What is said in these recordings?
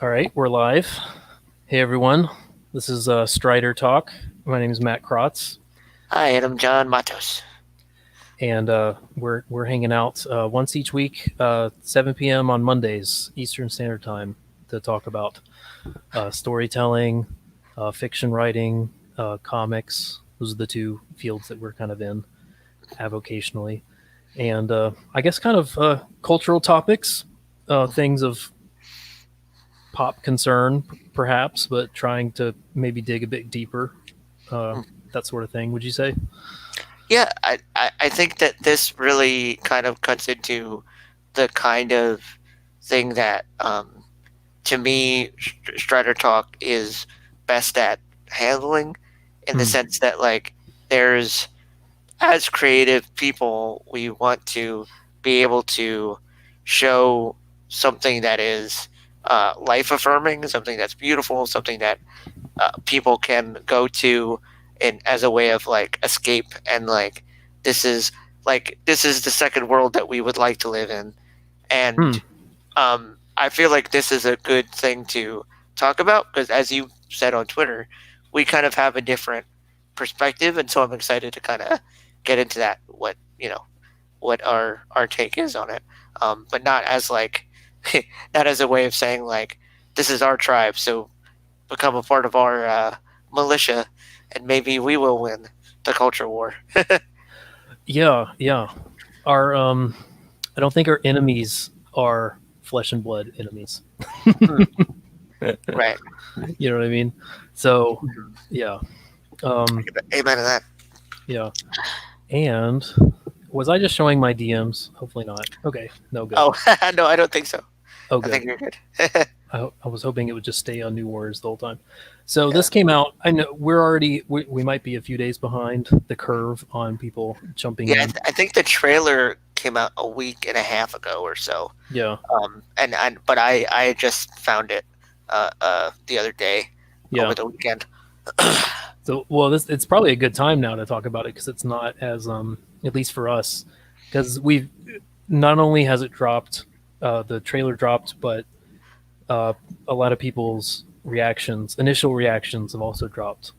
All right, we're live. Hey everyone, this is StriderTalk. My name is Matt Krotz, Hi, and I'm John Matos. and we're hanging out once each week, 7 p.m. on Mondays Eastern Standard Time, to talk about storytelling, fiction writing, comics. Those are the two fields that we're kind of in avocationally, and I guess kind of cultural topics, things of pop concern, perhaps, but trying to maybe dig a bit deeper, uh, that sort of thing. Would you say? Yeah, I think that this really kind of cuts into the kind of thing that, to me, Strider Talk is best at handling, in the Hmm. sense that, like, there's, as creative people, we want to be able to show something that is life affirming, something that's beautiful, something that people can go to in as a way of like escape, and this is the second world that we would like to live in. Hmm. And I feel like this is a good thing to talk about because, as you said on Twitter, we kind of have a different perspective, and so I'm excited to kind of get into that. What our take is on it, but not as like not as a way of saying like this is our tribe, so become a part of our militia, and maybe we will win the culture war. Yeah, yeah. Our I don't think our enemies are flesh and blood enemies. Hmm, right. You know what I mean? So, yeah, um, Amen to that. yeah. And was I just showing my DMs? Hopefully not. Okay, no good. Oh, no, I don't think so. Oh, I good. think you're good. I was hoping it would just stay on New Warriors the whole time. So Yeah. this came out. I know we might be a few days behind the curve on people jumping Yeah, in. I think the trailer came out a week and a half ago or so. Yeah, But I just found it the other day over yeah. the weekend. So well, this it's probably a good time now to talk about it because it's not as at least for us, because we've not only has it dropped, the trailer dropped, but uh, a lot of people's initial reactions, have also dropped,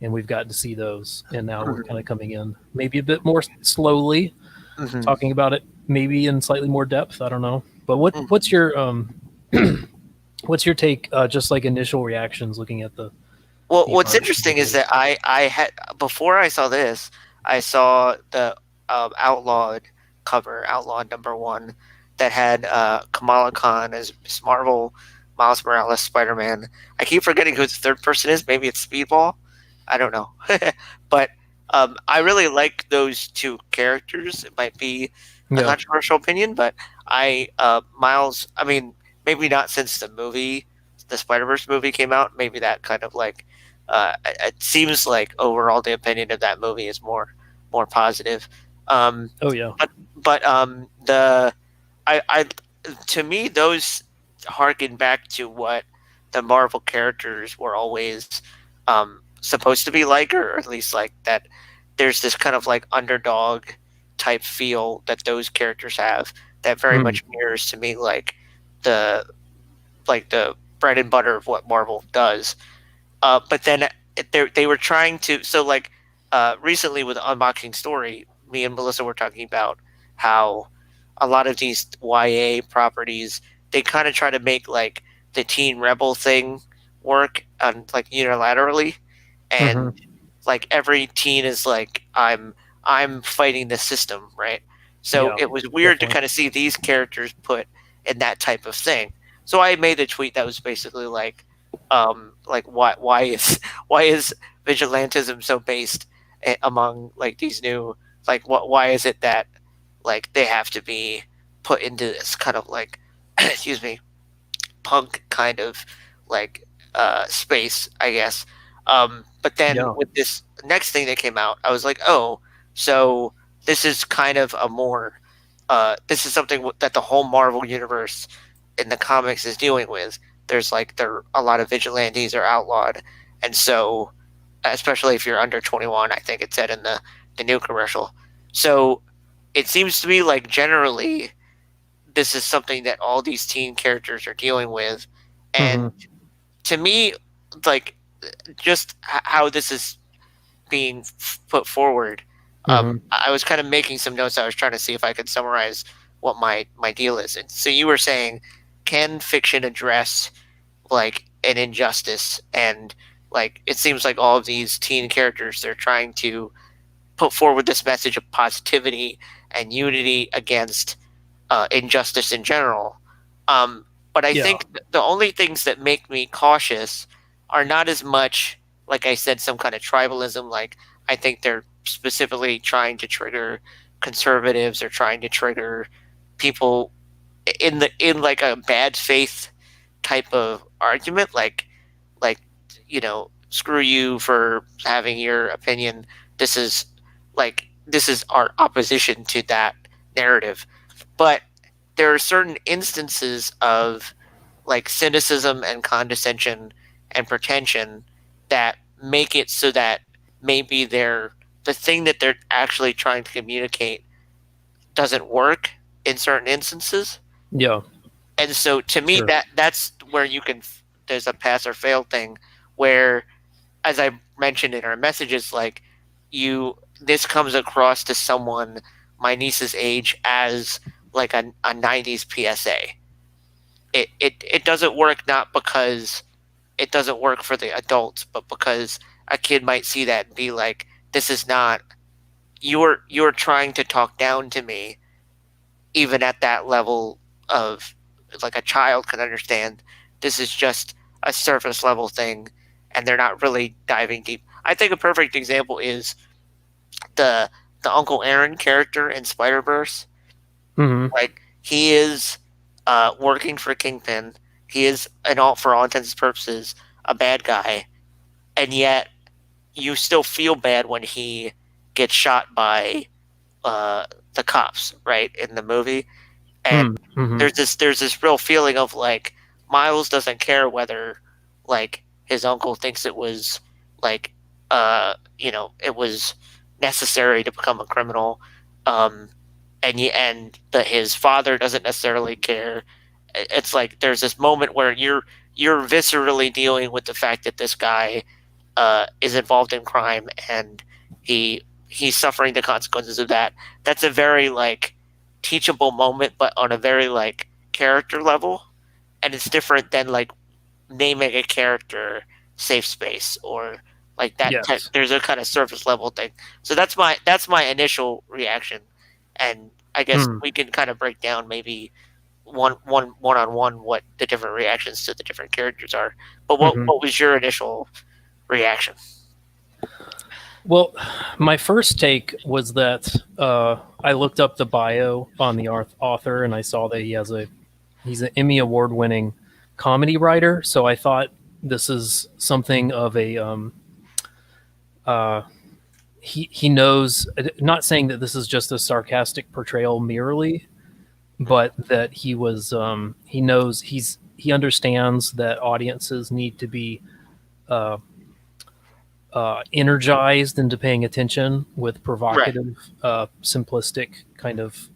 and we've gotten to see those. And now we're kind of coming in maybe a bit more slowly, Hmm. talking about it, maybe in slightly more depth. I don't know, but Hmm. what's your take? Just like initial reactions, looking at Well, the what's art and interesting is visuals. that I had, before I saw this, I saw the Outlawed cover, Outlawed #1, that had Kamala Khan as Miss Marvel, Miles Morales, Spider-Man. I keep forgetting who the third person is. Maybe it's Speedball. I don't know, but I really like those two characters. It might be a Yeah. controversial opinion, but Miles. I mean, maybe not since the Spider-Verse movie came out. Maybe that kind of like it seems like overall the opinion of that movie is more positive. Um, Oh yeah. but the I to me those harken back to what the Marvel characters were always supposed to be like, or at least like that. There's this kind of like underdog type feel that those characters have that very Hmm. much mirrors to me the the bread and butter of what Marvel does. But then they were trying to, so like recently with Unboxing Story, me and Melissa were talking about how a lot of these YA properties, they kind of try to make like the teen rebel thing work on like unilaterally, Hmm. and like every teen is like I'm fighting the system, right? So Yeah. it was weird to Definitely. kind of see these characters put in that type of thing. So I made a tweet that was basically like why is why is vigilantism so based among like these new, like why is it that like they have to be put into this kind of like excuse me, punk kind of like space, I guess. But then Yeah. with this next thing that came out, I was like, oh, so this is kind of a more this is something that the whole Marvel universe in the comics is dealing with. There's like there a lot of vigilantes are outlawed, and so especially if you're under 21, I think it said in the new commercial. So it seems to me like generally this is something that all these teen characters are dealing with, And Mm-hmm. to me, like, just how this is being put forward, Mm-hmm. I was kind of making some notes. I was trying to see if I could summarize what my deal is. And so you were saying, can fiction address like an injustice? And like it seems like all of these teen characters, they're trying to put forward this message of positivity and unity against injustice in general. But I Yeah. think the only things that make me cautious are not as much, like I said, some kind of tribalism. Like I think they're specifically trying to trigger conservatives or trying to trigger people in like a bad faith type of argument. Like screw you for having your opinion. This is this is our opposition to that narrative. But there are certain instances of like cynicism and condescension and pretension that make it so that maybe the thing that they're actually trying to communicate doesn't work in certain instances. Yeah. And so to me Sure. that's where you can there's a pass or fail thing where, as I mentioned in our messages, like this comes across to someone my niece's age as like a 90s PSA. It doesn't work, not because it doesn't work for the adults, but because a kid might see that and be like, this is not, you're trying to talk down to me, even at that level of, like, a child can understand this is just a surface level thing and they're not really diving deep. I think a perfect example is the the Uncle Aaron character in Spider-Verse. Mm-hmm. Like he is working for Kingpin. He is, for all intents and purposes, a bad guy, and yet you still feel bad when he gets shot by the cops, right, in the movie. And Mm-hmm. there's this real feeling of like Miles doesn't care whether like his uncle thinks it was like it was necessary to become a criminal, um, and that his father doesn't necessarily care. It's like there's this moment where you're viscerally dealing with the fact that this guy is involved in crime and he's suffering the consequences of that. That's a very like teachable moment, but on a very like character level, and it's different than like naming a character safe space or like that. Yes. There's a kind of surface level thing. So that's my initial reaction, and I guess Mm. we can kind of break down maybe one on one what the different reactions to the different characters are. But what Mm-hmm. what was your initial reaction? Well, my first take was that I looked up the bio on the author, and I saw that he's an Emmy Award winning comedy writer. So I thought this is something of a uh, he knows. Not saying that this is just a sarcastic portrayal merely, but that he knows he understands that audiences need to be uh, energized into paying attention with Right. provocative, simplistic kind of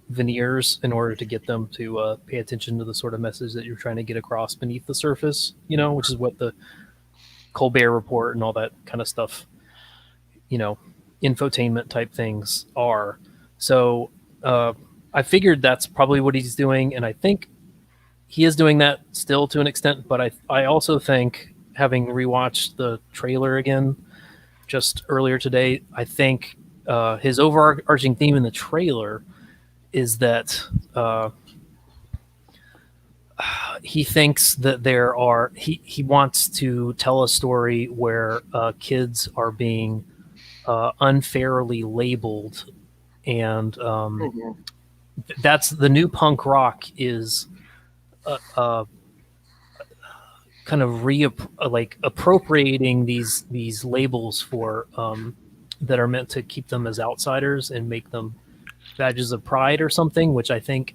veneers in order to get them to pay attention to the sort of message that you're trying to get across beneath the surface, which is what the Colbert Report and all that kind of stuff, you know, infotainment type things are. So I figured that's probably what he's doing, and I think he is doing that still to an extent. But I also think, having rewatched the trailer again just earlier today, I think his overarching theme in the trailer is that he thinks that he wants to tell a story where kids are being unfairly labeled, and Mhm. that's the new punk rock is kind of like appropriating these labels for that are meant to keep them as outsiders and make them badges of pride or something, which I think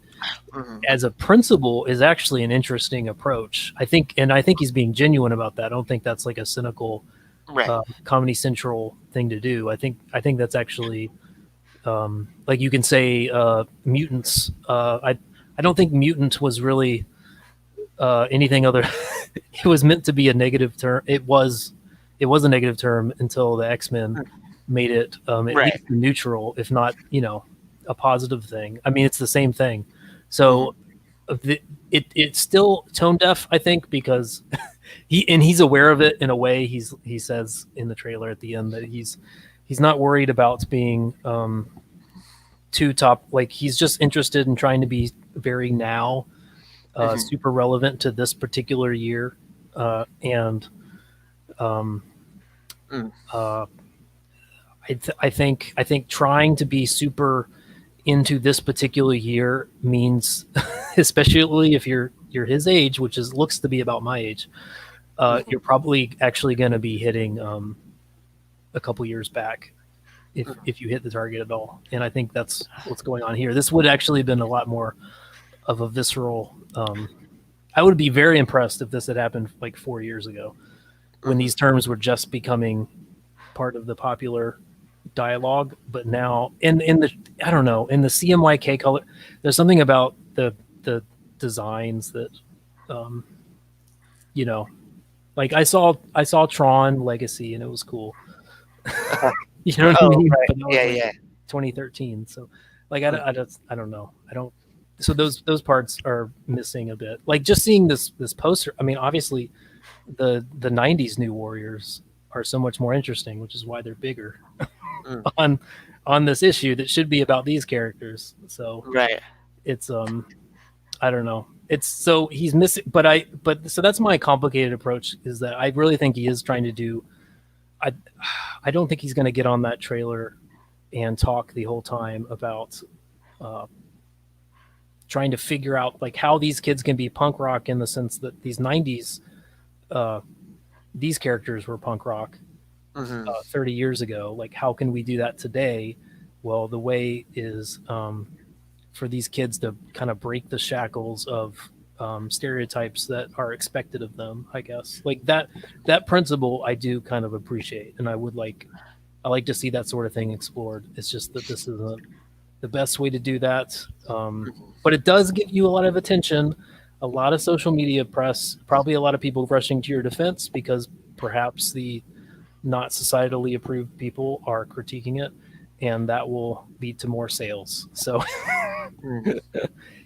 Mhm. as a principle is actually an interesting approach. I think he's being genuine about that. I don't think that's like a cynical Right. Comedy Central thing to do. I think that's actually like you can say mutants. I don't think mutant was really anything other it was meant to be a negative term. It was a negative term until the X-Men made it at Right. least neutral, if not, a positive thing. I mean, it's the same thing. Mhm. So it's still tone deaf, I think, because he's aware of it in a way. He says in the trailer at the end that he's not worried about being too top. Like, he's just interested in trying to be very now, Mhm. super relevant to this particular year, and um, Mm. uh, I think trying to be super into this particular year means, especially if you're his age, which is looks to be about my age, Mhm. you're probably actually going to be hitting a couple years back if you hit the target at all. And I think that's what's going on here. This would actually have been a lot more of a visceral. I would be very impressed if this had happened like 4 years ago, when Mhm. these terms were just becoming part of the popular dialogue. But now, in the I don't know, in the CMYK color, there's something about the designs that, um, you know, like I saw Tron Legacy and it was cool. Uh-huh. You know what I Oh, mean? right. But that was Yeah, like yeah. 2013. So, like, Mm. I don't know. I don't. So those parts are missing a bit. Like, just seeing this poster. I mean, obviously, the '90s New Warriors are so much more interesting, which is why they're bigger Mm. on this issue that should be about these characters. So Right. it's I don't know. It's so he's missing, but so that's my complicated approach, is that I really think he is trying to do. I I don't think he's going to get on that trailer and talk the whole time about uh, trying to figure out like how these kids can be punk rock, in the sense that these '90s uh, these characters were punk rock Mhm. 30 years ago. Like, how can we do that today? Well, the way is for these kids to kind of break the shackles of stereotypes that are expected of them, I guess. Like, that principle I do kind of appreciate, and I like to see that sort of thing explored. It's just that this isn't the best way to do that. Mhm. But it does give you a lot of attention, a lot of social media press, probably a lot of people rushing to your defense because perhaps the not societally approved people are critiquing it, and that will lead to more sales. So Mm.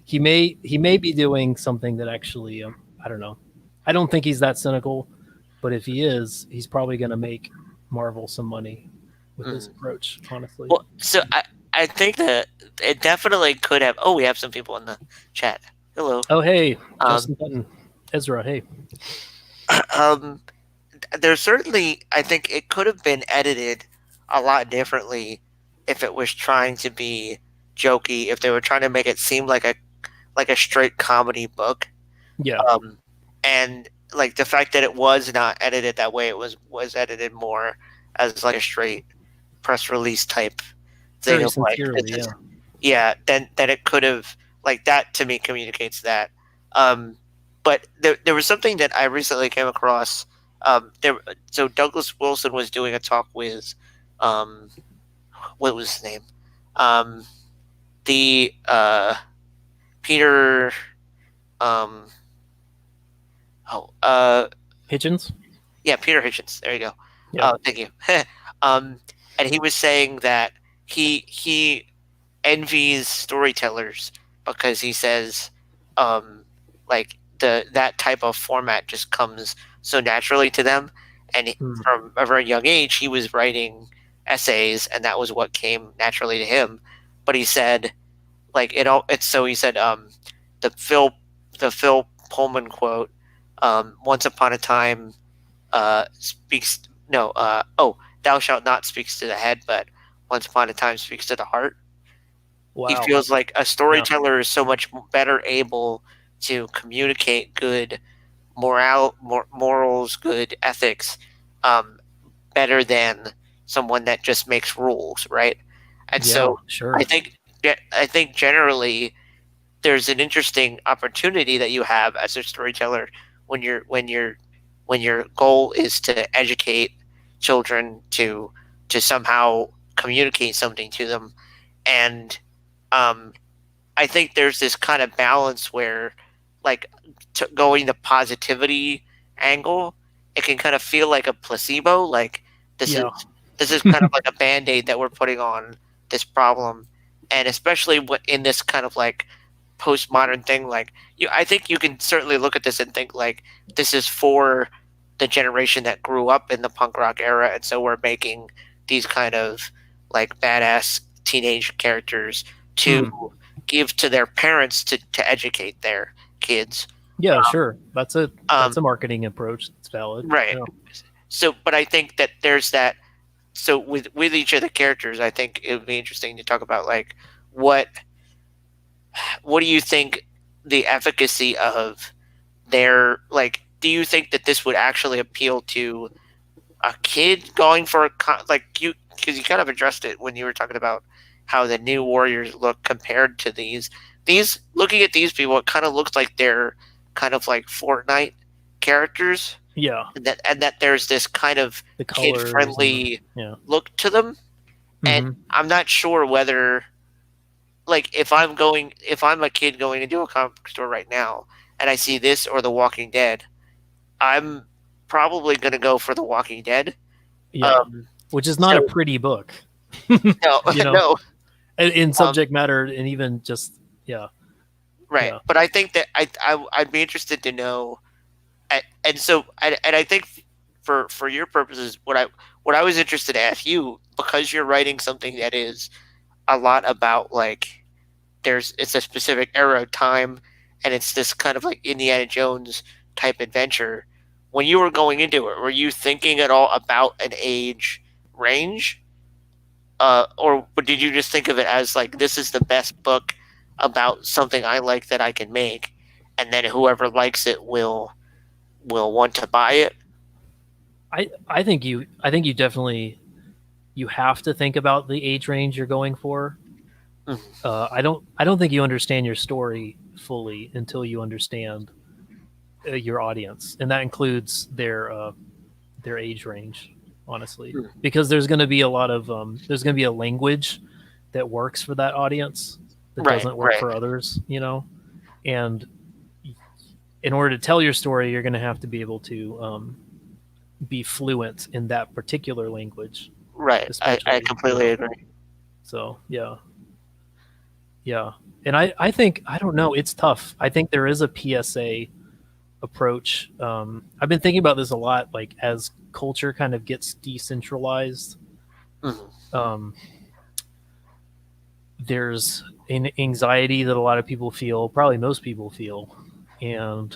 he may be doing something that actually, I don't know. I don't think he's that cynical, but if he is, he's probably going to make Marvel some money with this Mhm. approach. Honestly. Well, so I think that it definitely could have. Oh, we have some people in the chat. Hello. Oh, hey, Um, Justin Button, Ezra. Hey, um, there's certainly. I think it could have been edited a lot differently if it was trying to be jokey. If they were trying to make it seem like a straight comedy book. yeah, Um, and like the fact that it was not edited that way, it was edited more as like a straight press release type thing very of like sincerely. this is Yeah, yeah, then it could have like that to me communicates that. Um, but there was something that I recently came across. There so Douglas Wilson was doing a talk with um, what was his name? Um, the Peter um, oh Hitchens. yeah, Peter Hitchens. There you go. Yeah. Thank you. um, and he was saying that he envies storytellers because he says, like that type of format just comes so naturally to them, and Hmm. from a very young age he was writing essays, and that was what came naturally to him. But he said, like it all. It's so he said, the Phil the Phil Pullman quote, "Once upon a time." Speaks no oh, thou shalt not speaks to the head, but once upon a time speaks to the heart. He Wow. feels like a Yeah. storyteller is so much better able to communicate good morals, good ethics, um, better than someone that just makes rules, right? And Yeah. so Sure. I think generally there's an interesting opportunity that you have as a storyteller when your goal is to educate children to somehow communicate something to them. And um, I think there's this kind of balance where like going to positivity angle, it can kind of feel like a placebo. Like this is Yeah. this is kind of like a band-aid that we're putting on this problem, and especially in this kind of like postmodern thing. Like I think you can certainly look at this and think like this is for the generation that grew up in the punk rock era, and so we're making these kind of like badass teenage characters to give to their parents to educate their kids. Yeah, sure. That's a Um, marketing approach. It's valid. right. Yeah. So, but I think that there's that. So with each of the characters, I think it would be interesting to talk about like what do you think the efficacy of their like? Do you think that this would actually appeal to a kid going for a like you? Because you kind of addressed it when you were talking about how the new Warriors look compared to these. These looking at these people, it kind of looks like they're kind of like Fortnite characters. Yeah. And that there's this kind of kid friendly look to them. And I'm not sure whether like if I'm a kid going into a comic book store right now and I see this or The Walking Dead, I'm probably going to go for The Walking Dead. Yeah. Which is not a pretty book. No, no. In subject matter and even just right. But I think that I'd be interested to know, and so I think for your purposes, what I was interested to ask you, because you're writing something that is a lot about like it's a specific era of time, and it's this kind of like Indiana Jones type adventure. When you were going into it, were you thinking at all about an age range? Or did you just think of it as like this is the best book about something I like that I can make, and then whoever likes it will want to buy it? I think you definitely you have to think about the age range you're going for. I don't think you understand your story fully until you understand your audience, and that includes their age range. Honestly, because there's going to be a lot of there's going to be a language that works for that audience that doesn't work for others, and in order to tell your story, you're going to have to be able to be fluent in that particular language. Right. I completely agree. So yeah, and I think I don't know, it's tough. I think there is a PSA approach. I've been thinking about this a lot, like as culture kind of gets decentralized, there's an anxiety that a lot of people feel, probably most people feel, and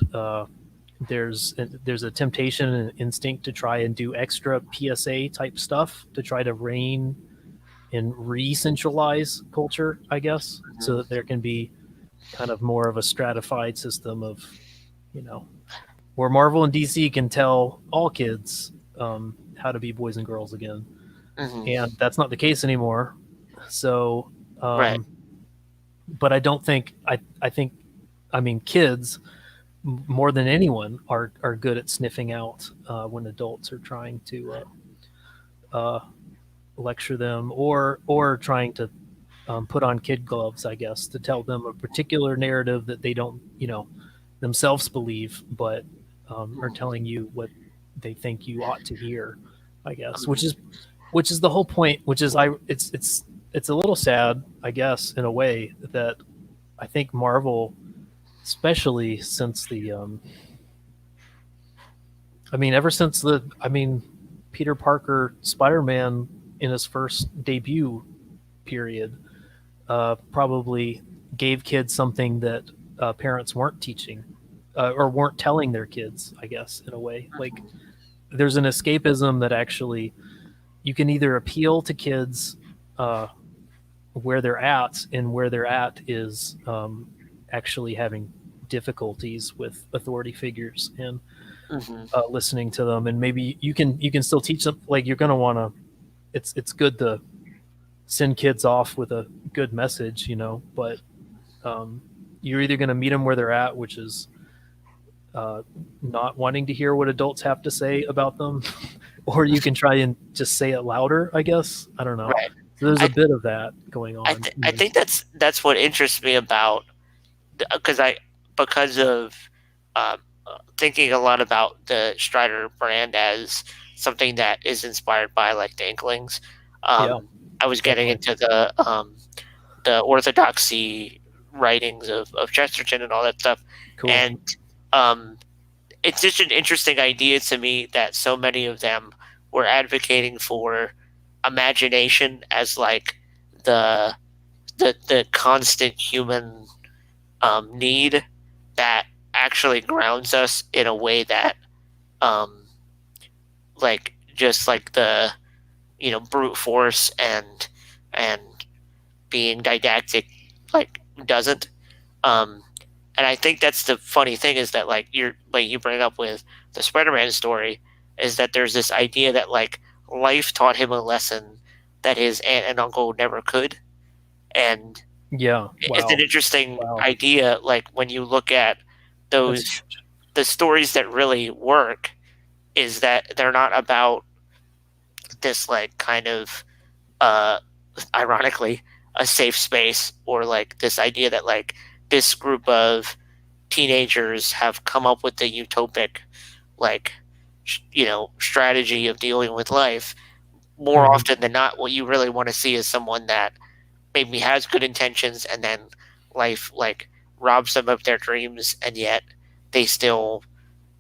there's a temptation and an instinct to try and do extra PSA type stuff to try to rein and re-centralize culture, I guess, so that there can be kind of more of a stratified system of, where Marvel and DC can tell all kids how to be boys and girls again. And that's not the case anymore. So, but I don't think, I mean, kids more than anyone are good at sniffing out when adults are trying to lecture them or trying to put on kid gloves, I guess, to tell them a particular narrative that they don't, themselves believe, but are telling you what they think you ought to hear, I guess, which is the whole point, which is it's a little sad, I guess, in a way, that I think Marvel, especially since ever since Peter Parker Spider-Man in his first debut period, probably gave kids something that parents weren't teaching or weren't telling their kids, I guess, in a way. Like, there's an escapism that actually you can either appeal to kids where they're at, and where they're at is actually having difficulties with authority figures and listening to them, and maybe you can still teach them. Like, you're going to want to, it's good to send kids off with a good message, but you're either going to meet them where they're at, which is not wanting to hear what adults have to say about them, or you can try and just say it louder, I guess. I don't know. Right. So there's a bit of that going on. I think that's what interests me about, because of thinking a lot about the Strider brand as something that is inspired by like the Inklings. Yeah, I was getting definitely. into the orthodoxy writings of Chesterton and all that stuff, Cool. and um, it's just an interesting idea to me that so many of them were advocating for imagination as like the the constant human need that actually grounds us in a way that um, like just like the brute force and being didactic like doesn't. um, and I think that's the funny thing is that like you bring up with the Spider-Man story is that there's this idea that like life taught him a lesson that his aunt and uncle never could, and Yeah. it's an Wow. interesting Wow. idea like when you look at That's those huge. the stories that really work is that they're not about this like kind of uh ironically a safe space or like this idea that like this group of teenagers have come up with the utopic like strategy of dealing with life. More Hmm. often than not what you really want to see is someone that maybe has good intentions and then life like robs them of their dreams and yet they still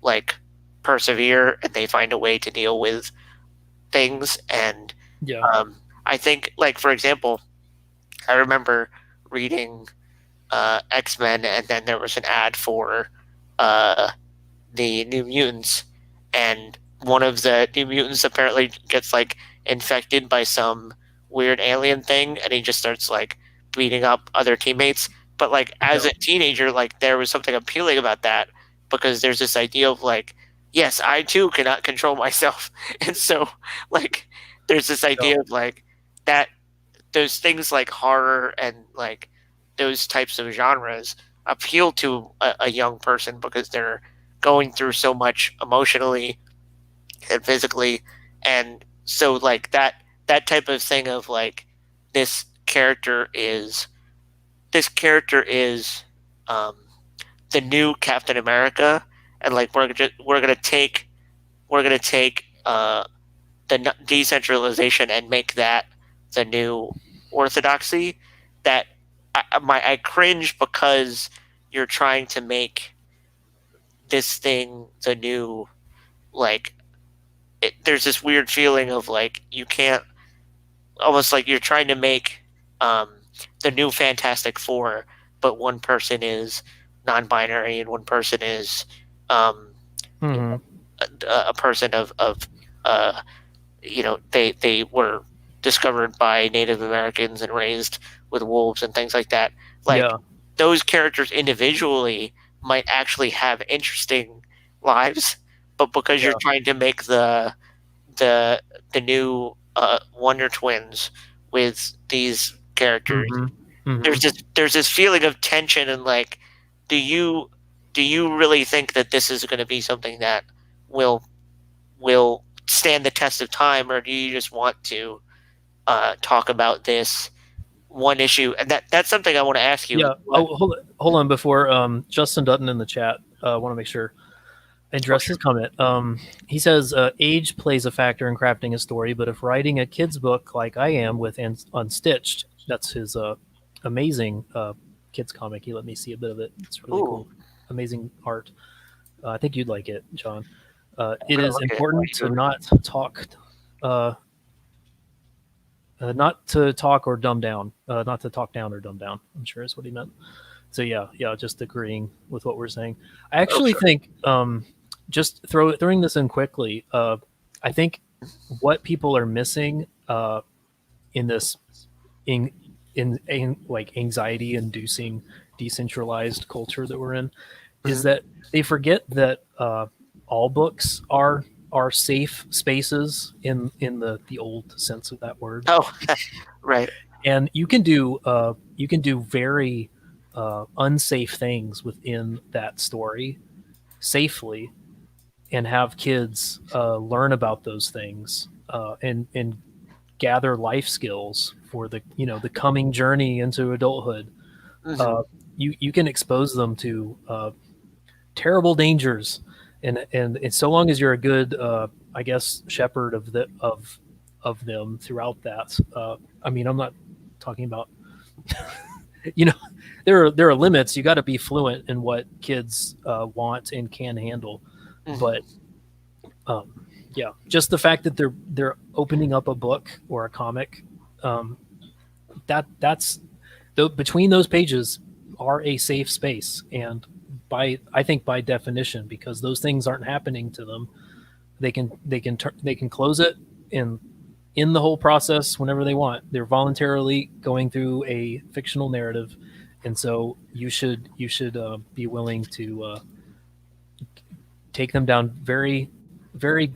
like persevere and they find a way to deal with things. And Yeah. I think like for example I remember reading X-Men and then there was an ad for uh, the New Mutants, and one of the New Mutants apparently gets like infected by some weird alien thing, and he just starts like beating up other teammates. But like as Yeah. a teenager, like there was something appealing about that because there's this idea of like, yes, I too cannot control myself, and so like there's this Yeah. idea of like that those things like horror and like those types of genres appeal to a young person because they're going through so much emotionally and physically. And so like that type of thing of like this character is this character is um, the new Captain America, and like we're gonna take the decentralization and make that the new orthodoxy. That I cringe because you're trying to make this thing the new like there's this weird feeling of like you can't almost like you're trying to make um, the new Fantastic Four, but one person is non-binary and one person is um, Hmm. a person of uh, they were discovered by Native Americans and raised with wolves and things like that. Like Yeah. those characters individually might actually have interesting lives, but because you're Yeah. trying to make the the new Wonder Twins with these characters, Hmm. Hmm. there's this feeling of tension and like, do you do you really think that this is going to be something that will will stand the test of time, or do you just want to talk about this one issue? And that's something I want to ask you. Yeah. Oh, hold on. Before Justin Dutton in the chat, I want to make sure I Oh, address sure. his comment. He says age plays a factor in crafting a story, but if writing a kid's book like I am with Unstitched, that's his amazing kids comic. He let me see a bit of it. It's really Ooh, cool, amazing art. I think you'd like it, John. I'm It gonna is look at it while important you to go. not talk, uh, not to talk or dumb down, not to talk down or dumb down. I'm sure is what he meant. So yeah, yeah, just agreeing with what we're saying. I Oh, actually sure. think just throwing this in quickly. I think what people are missing in this in, in like anxiety inducing decentralized culture that we're in is Mhm. that they forget that all books are safe spaces in the old sense of that word, Oh, right. and you can do very unsafe things within that story safely and have kids learn about those things and gather life skills for the the coming journey into adulthood. Hmm. uh, you can expose them to terrible dangers, and so long as you're a good, I guess, shepherd of them throughout that. I mean, I'm not talking about, you know, there are limits. You got to be fluent in what kids want and can handle, but yeah, just the fact that they're opening up a book or a comic, that's between those pages are a safe space, and I think by definition, because those things aren't happening to them, they can close it in the whole process whenever they want. They're voluntarily going through a fictional narrative, and so you should be willing to take them down very, very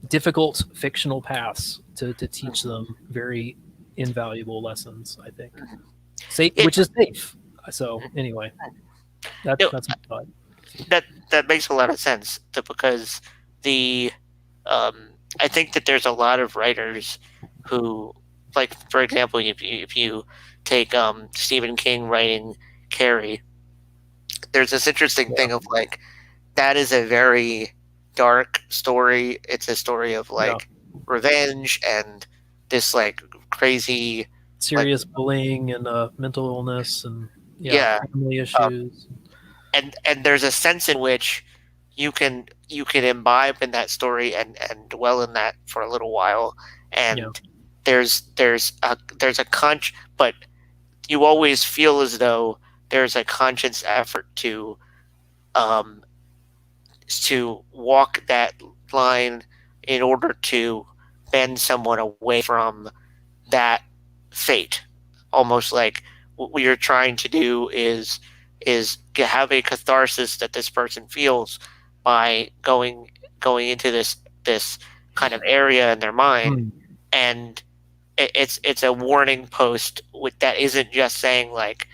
difficult fictional paths to teach them very invaluable lessons, I think. Which is safe. So anyway, that's my thought. That makes a lot of sense because the I think that there's a lot of writers who, like, for example, if you take Stephen King writing Carrie, there's this interesting thing of like that is a very dark story. It's a story of like revenge and this like crazy serious bullying and mental illness and family issues. And there's a sense in which you can imbibe in that story and dwell in that for a little while, and there's a but you always feel as though there's a conscious effort to walk that line in order to bend someone away from that fate. Almost like what you're trying to do is have a catharsis that this person feels by going into this kind of area in their mind, and it's a warning post that isn't just saying like,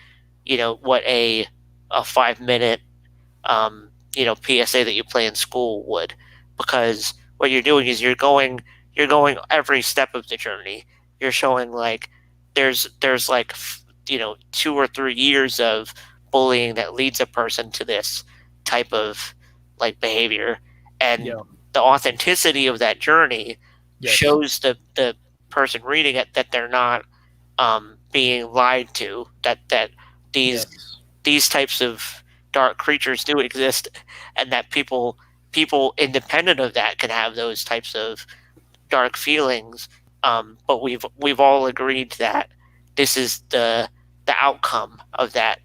what a 5-minute PSA that you play in school would, because what you're doing is you're going every step of the journey. You're showing like there's like 2 or 3 years of bullying that leads a person to this type of like behavior, and the authenticity of that journey shows the person reading it that they're not being lied to, that these types of dark creatures do exist, and that people independent of that can have those types of dark feelings, but we've all agreed that this is the outcome of that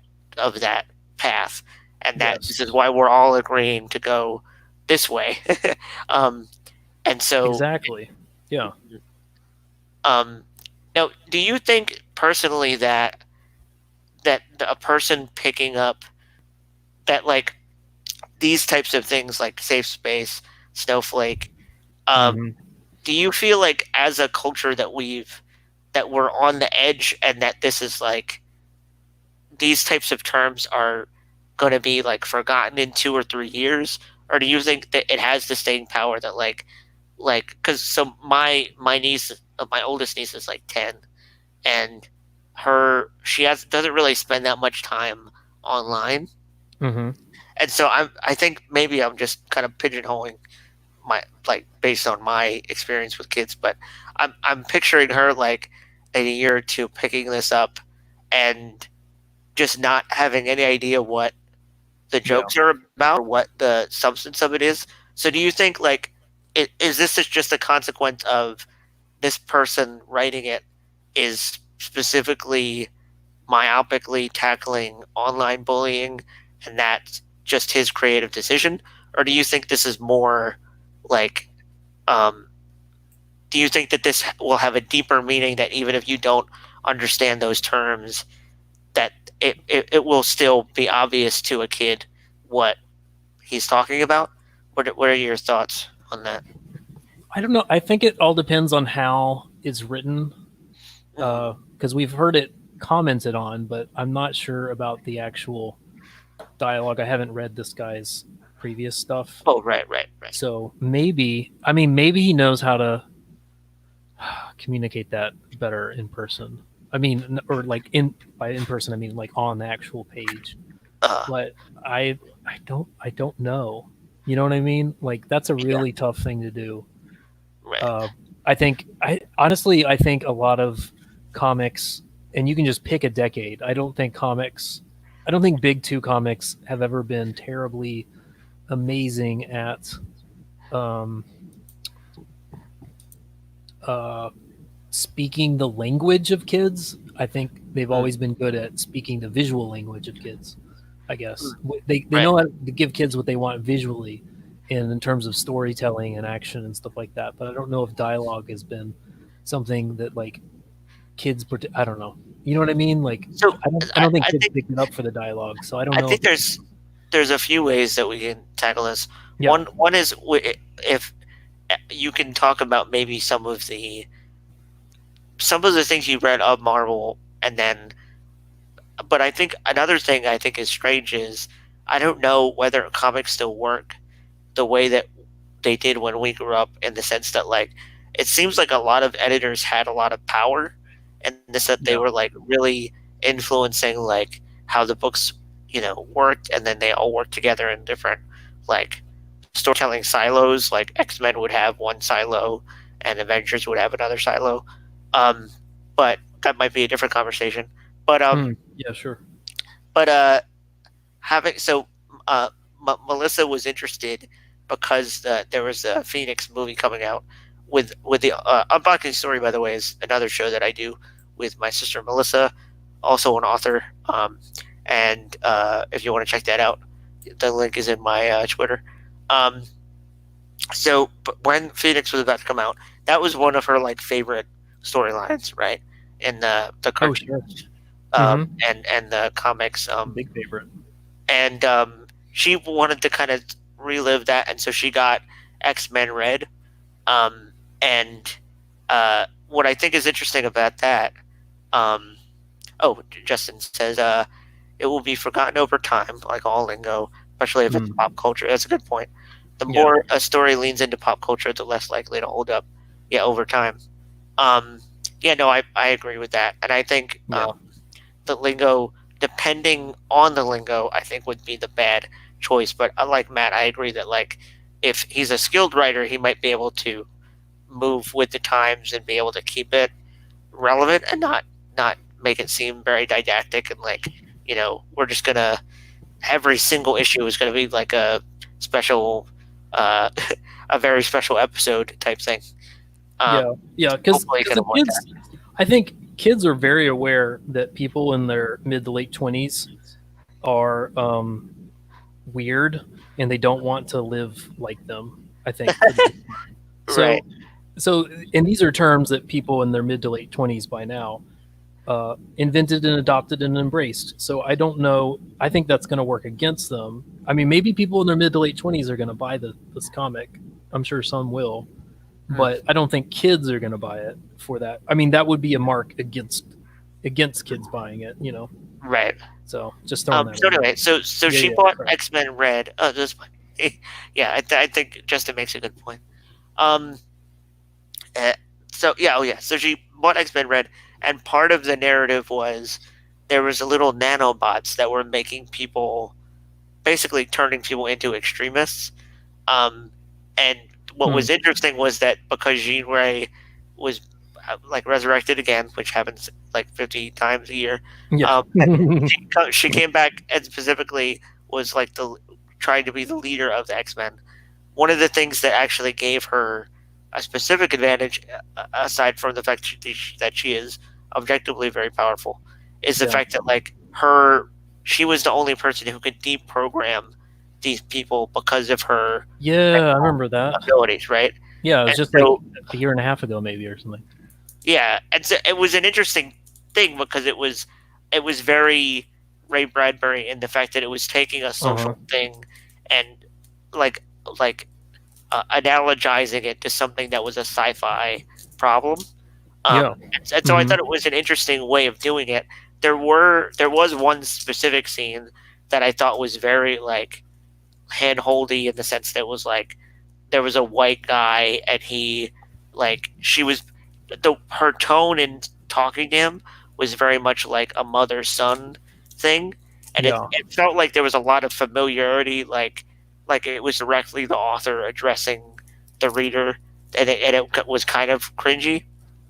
path, and that this is why we're all agreeing to go this way. And so exactly, yeah. Now, do you think personally that a person picking up that like these types of things like safe space, snowflake, do you feel like as a culture that we're on the edge, and that this is like these types of terms are going to be like forgotten in 2 or 3 years, or do you think that it has the staying power that like because so my niece, my oldest niece is like 10, and she doesn't really spend that much time online, and so I think maybe I'm just kind of pigeonholing my like based on my experience with kids, but I'm picturing her like in a year or two picking this up and just not having any idea what the jokes are about or what the substance of it is. So do you think like is this just a consequence of this person writing it is specifically myopically tackling online bullying, and that's just his creative decision? Or do you think this is more like do you think that this will have a deeper meaning, that even if you don't understand those terms, that it will still be obvious to a kid what he's talking about? What are your thoughts on that? I don't know. I think it all depends on how it's written, because we've heard it commented on, but I'm not sure about the actual dialogue. I haven't read this guy's previous stuff. Oh, right. So maybe he knows how to communicate that better in person. I mean, or like by in person, I mean like on the actual page. Uh, but I don't know. You know what I mean? Like that's a yeah, really tough thing to do. right. Uh, I think a lot of comics, and you can just pick a decade. I don't think big two comics have ever been terribly amazing at um, uh, speaking the language of kids. I think they've Mm, always been good at speaking the visual language of kids. I guess they right. know how to give kids what they want visually, and in terms of storytelling and action and stuff like that. But I don't know if dialogue has been something that like kids. I don't know. You know what I mean? Like So I don't think I kids think pick it up for the dialogue. So I don't I know think if it's there's a few ways that we can tackle this. yeah One is if you can talk about maybe some of the things you read of Marvel, and then, but I think another thing I think is strange is I don't know whether comics still work the way that they did when we grew up, in the sense that like it seems like a lot of editors had a lot of power, and this that they yeah were like really influencing like how the books worked, and then they all worked together in different like storytelling silos. Like X-Men would have one silo, and Avengers would have another silo. um but that might be a different conversation. but um yeah sure but having so uh Melissa was interested because there was a Phoenix movie coming out with the Unboxing Story, by the way, is another show that I do with my sister Melissa, also an author. And if you want to check that out, the link is in my Twitter. um but when Phoenix was about to come out, that was one of her like favorite storylines, right? In the oh sure cartoons, mm-hmm. and the comics. Big favorite And she wanted to kind of relive that, and so she got X-Men Red. And what I think is interesting about that, um, oh, Justin says, it will be forgotten over time, like all lingo, especially if it's pop culture. That's a good point. The yeah more a story leans into pop culture, the less likely to hold up, yeah, over time. Um, yeah, no, I agree with that, and I think yeah the lingo, depending on the lingo, I think would be the bad choice. But unlike Matt, I agree that like if he's a skilled writer, he might be able to move with the times and be able to keep it relevant, and not make it seem very didactic, and like we're just gonna, every single issue is gonna be like a special uh a very special episode type thing. um yeah because Hopefully he can the avoid that. kids I think kids are very aware that people in their mid to late 20s are weird and they don't want to live like them. I think for the most part. Right. So, and these are terms that people in their mid to late 20s by now invented and adopted and embraced. So I don't know. I think that's going to work against them. I mean, maybe people in their mid to late 20s are going to buy this comic. I'm sure some will, but I don't think kids are going to buy it for that. I mean, that would be a mark against kids buying it. Right. So just throwing that. So anyway, so she Yeah, bought sorry. X-Men Red. This, yeah, I think Justin makes a good point. Um, so yeah, oh yeah, so she bought X-Men Red, and part of the narrative was there was a little nanobots that were making people, basically turning people into extremists. Um, and what was interesting was that because Jean Grey was like resurrected again, which happens like 50 times a year. Yeah. She came back and specifically was like trying to be the leader of the X-Men. One of the things that actually gave her a specific advantage, aside from the fact that she is objectively very powerful, is the fact that like she was the only person who could deprogram these people because of her Yeah, I remember that. abilities, right? Yeah, it was And just so, like a year and a half ago, maybe, or something. yeah, and so it was an interesting thing because it was very Ray Bradbury in the fact that it was taking a social thing and like like analogizing it to something that was a sci-fi problem. And so I thought it was an interesting way of doing it. There was one specific scene that I thought was very like handholdy, in the sense that it was like there was a white guy, and he like she was her tone in talking to him was very much like a mother son thing, and Yeah. it felt like there was a lot of familiarity, like it was directly the author addressing the reader, and it was kind of cringy.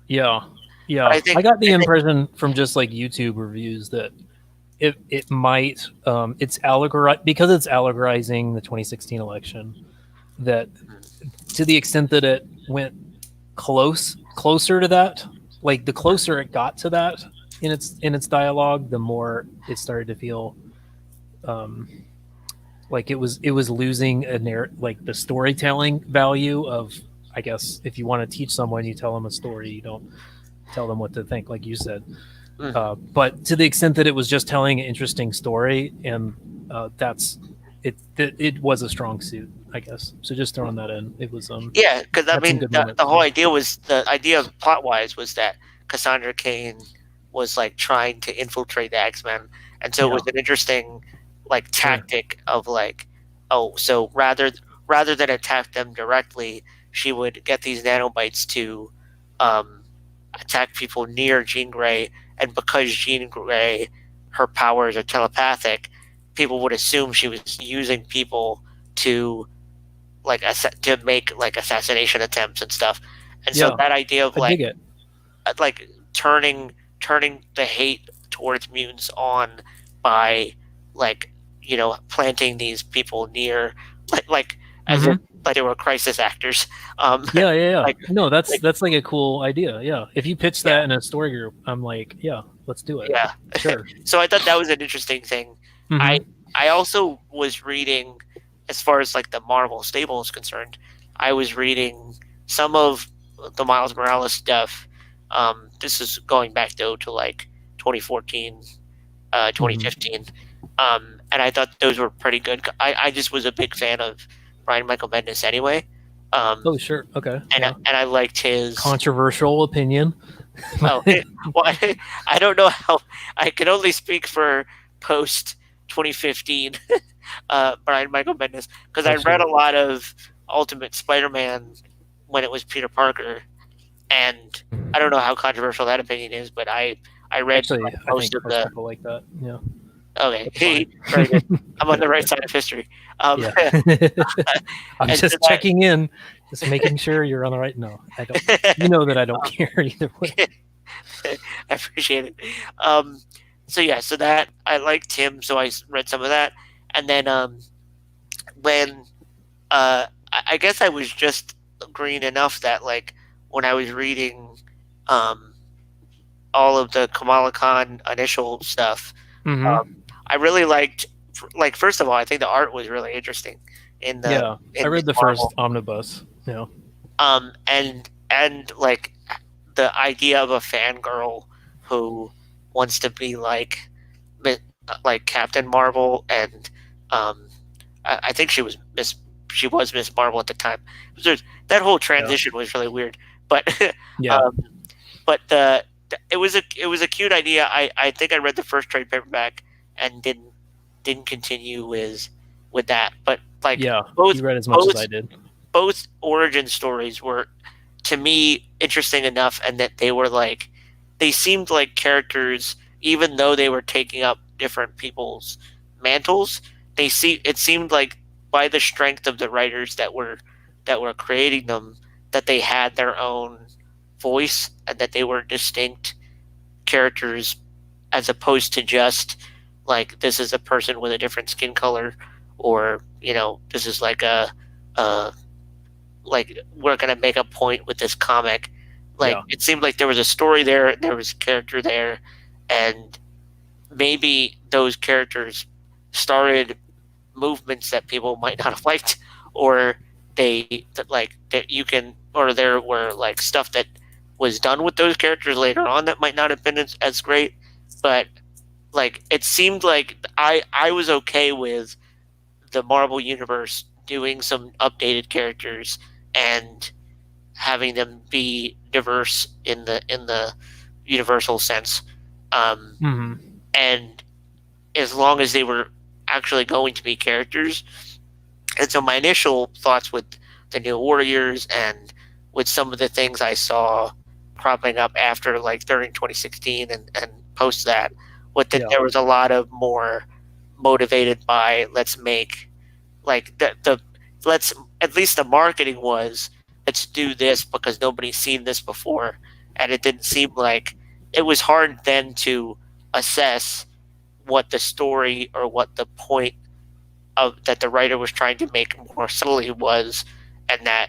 Yeah. But Yeah. I think, I got the impression from just like YouTube reviews that it might it's because it's allegorizing the 2016 election, that to the extent that it went closer to that, like the closer it got to that in its dialogue, the more it started to feel um, like it was losing like the storytelling value of, I guess, if you want to teach someone, you tell them a story, you don't tell them what to think, like you said. But to the extent that it was just telling an interesting story, and that's it, it was a strong suit, I guess. So just throwing that in, it was yeah, because I had some mean, good the moments. whole idea was, the idea plot wise was that Cassandra Cain was like trying to infiltrate the X-Men, and so it was an interesting like tactic of like, oh, so rather than attack them directly, she would get these nanobites to attack people near Jean Grey, and because Jean Grey, her powers are telepathic, people would assume she was using people to to make like assassination attempts and stuff. And so that idea of I dig it. like turning the hate towards mutants on by like planting these people near like as if like they were crisis actors. Yeah. Like, No, that's like a cool idea. Yeah, if you pitch that in a story group, I'm like, yeah, let's do it. Yeah, sure. So I thought that was an interesting thing. I also was reading, as far as like the Marvel stable is concerned, I was reading some of the Miles Morales stuff. This is going back though to like 2014, 2015. And I thought those were pretty good. I just was a big fan of Brian Michael Bendis anyway. Oh, sure. Okay. And I liked his controversial opinion. well, I don't know how. I can only speak for post 2015 Brian Michael Bendis, because I read a lot of Ultimate Spider-Man when it was Peter Parker, and I don't know how controversial that opinion is, but I read most of the people like that. Yeah. Okay, very good. I'm on the right side of history. I'm just checking in, just making sure you're on the right. No, I don't. You know that I don't care either way. I appreciate it. So that I liked him, so I read some of that, and then when I guess I was just green enough that like when I was reading all of the Kamala Khan initial stuff. I really liked, like, first of all, I think the art was really interesting. I read the first omnibus. Yeah. And like the idea of a fangirl who wants to be like Captain Marvel, and I think she was Miss Marvel at the time. That whole transition was really weird, but but it was a cute idea. I think I read the first trade paperback and didn't continue with that. But like both, you read as much as I did. Both origin stories were, to me, interesting enough, and that they seemed like characters, even though they were taking up different people's mantles. It seemed like by the strength of the writers that were creating them, that they had their own voice and that they were distinct characters, as opposed to just like, this is a person with a different skin color, or this is like like, we're gonna make a point with this comic. It seemed like there was a story there was a character there, and maybe those characters started movements that people might not have liked, or there were like stuff that was done with those characters later on that might not have been as great. But like, it seemed like I was okay with the Marvel universe doing some updated characters and having them be diverse in the universal sense, and as long as they were actually going to be characters. And so my initial thoughts with the New Warriors and with some of the things I saw cropping up after, like, during 2016 and post that, there was a lot of more motivated by let's make like the let's at least the marketing was let's do this because nobody's seen this before, and it didn't seem like it was hard then to assess what the story or what the point of that the writer was trying to make more subtly was, and that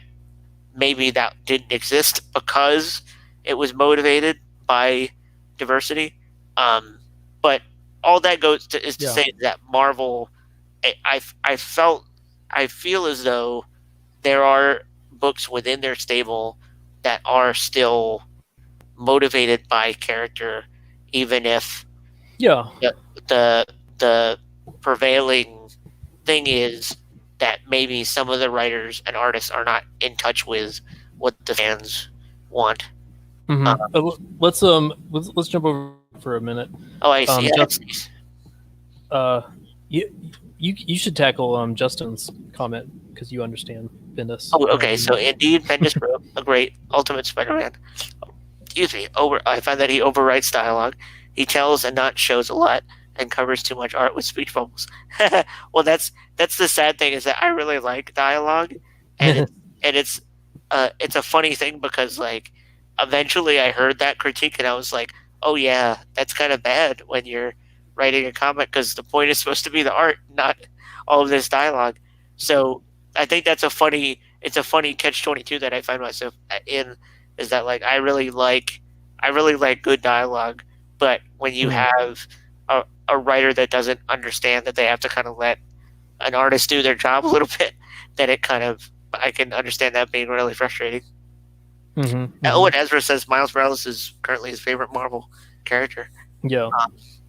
maybe that didn't exist because it was motivated by diversity. But all that goes to is to say that Marvel, I feel as though there are books within their stable that are still motivated by character, even if the prevailing thing is that maybe some of the writers and artists are not in touch with what the fans want. Let's jump over for a minute. Oh, I see. You should tackle Justin's comment because you understand Bendis. Oh, okay. So indeed, Bendis wrote a great Ultimate Spider-Man. Excuse me. I find that he overwrites dialogue. He tells and not shows a lot, and covers too much art with speech bubbles. Well, that's the sad thing is that I really like dialogue, and it's a funny thing because like eventually I heard that critique and I was like, oh yeah, that's kind of bad when you're writing a comic because the point is supposed to be the art, not all of this dialogue. So I think it's a funny catch-22 that I find myself in, is that like I really like good dialogue, but when you have a writer that doesn't understand that they have to kind of let an artist do their job a little bit, then I can understand that being really frustrating. Owen Ezra says Miles Morales is currently his favorite Marvel character. Yeah,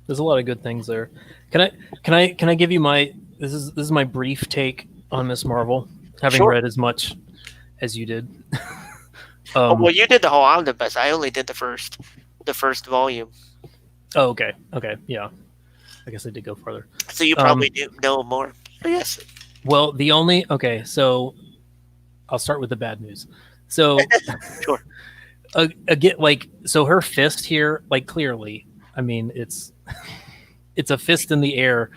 there's a lot of good things there. Can I give you my this is my brief take on Miss Marvel, having read as much as you did. Well, you did the whole omnibus. I only did the first volume. Oh, okay, yeah. I guess I did go further. So you probably do know more. But yes. Well, so I'll start with the bad news. So sure. Again, like, so her fist here, like, clearly, I mean, it's a fist in the air.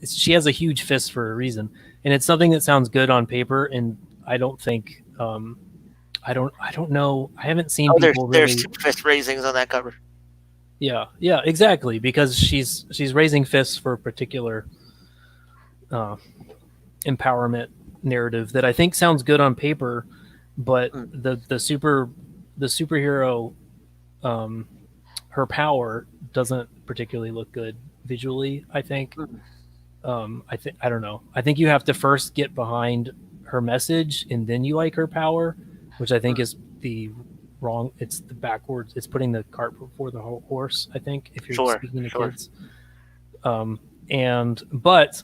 She has a huge fist for a reason, and it's something that sounds good on paper. And I don't think, I don't know. I haven't seen people there's two fist raisings on that cover. Yeah, exactly, because she's raising fists for a particular empowerment narrative that I think sounds good on paper, but the superhero, her power doesn't particularly look good visually. I think. I don't know. I think you have to first get behind her message and then you like her power, which I think is the wrong. It's the backwards. It's putting the cart before the horse, I think, if you're speaking to kids. But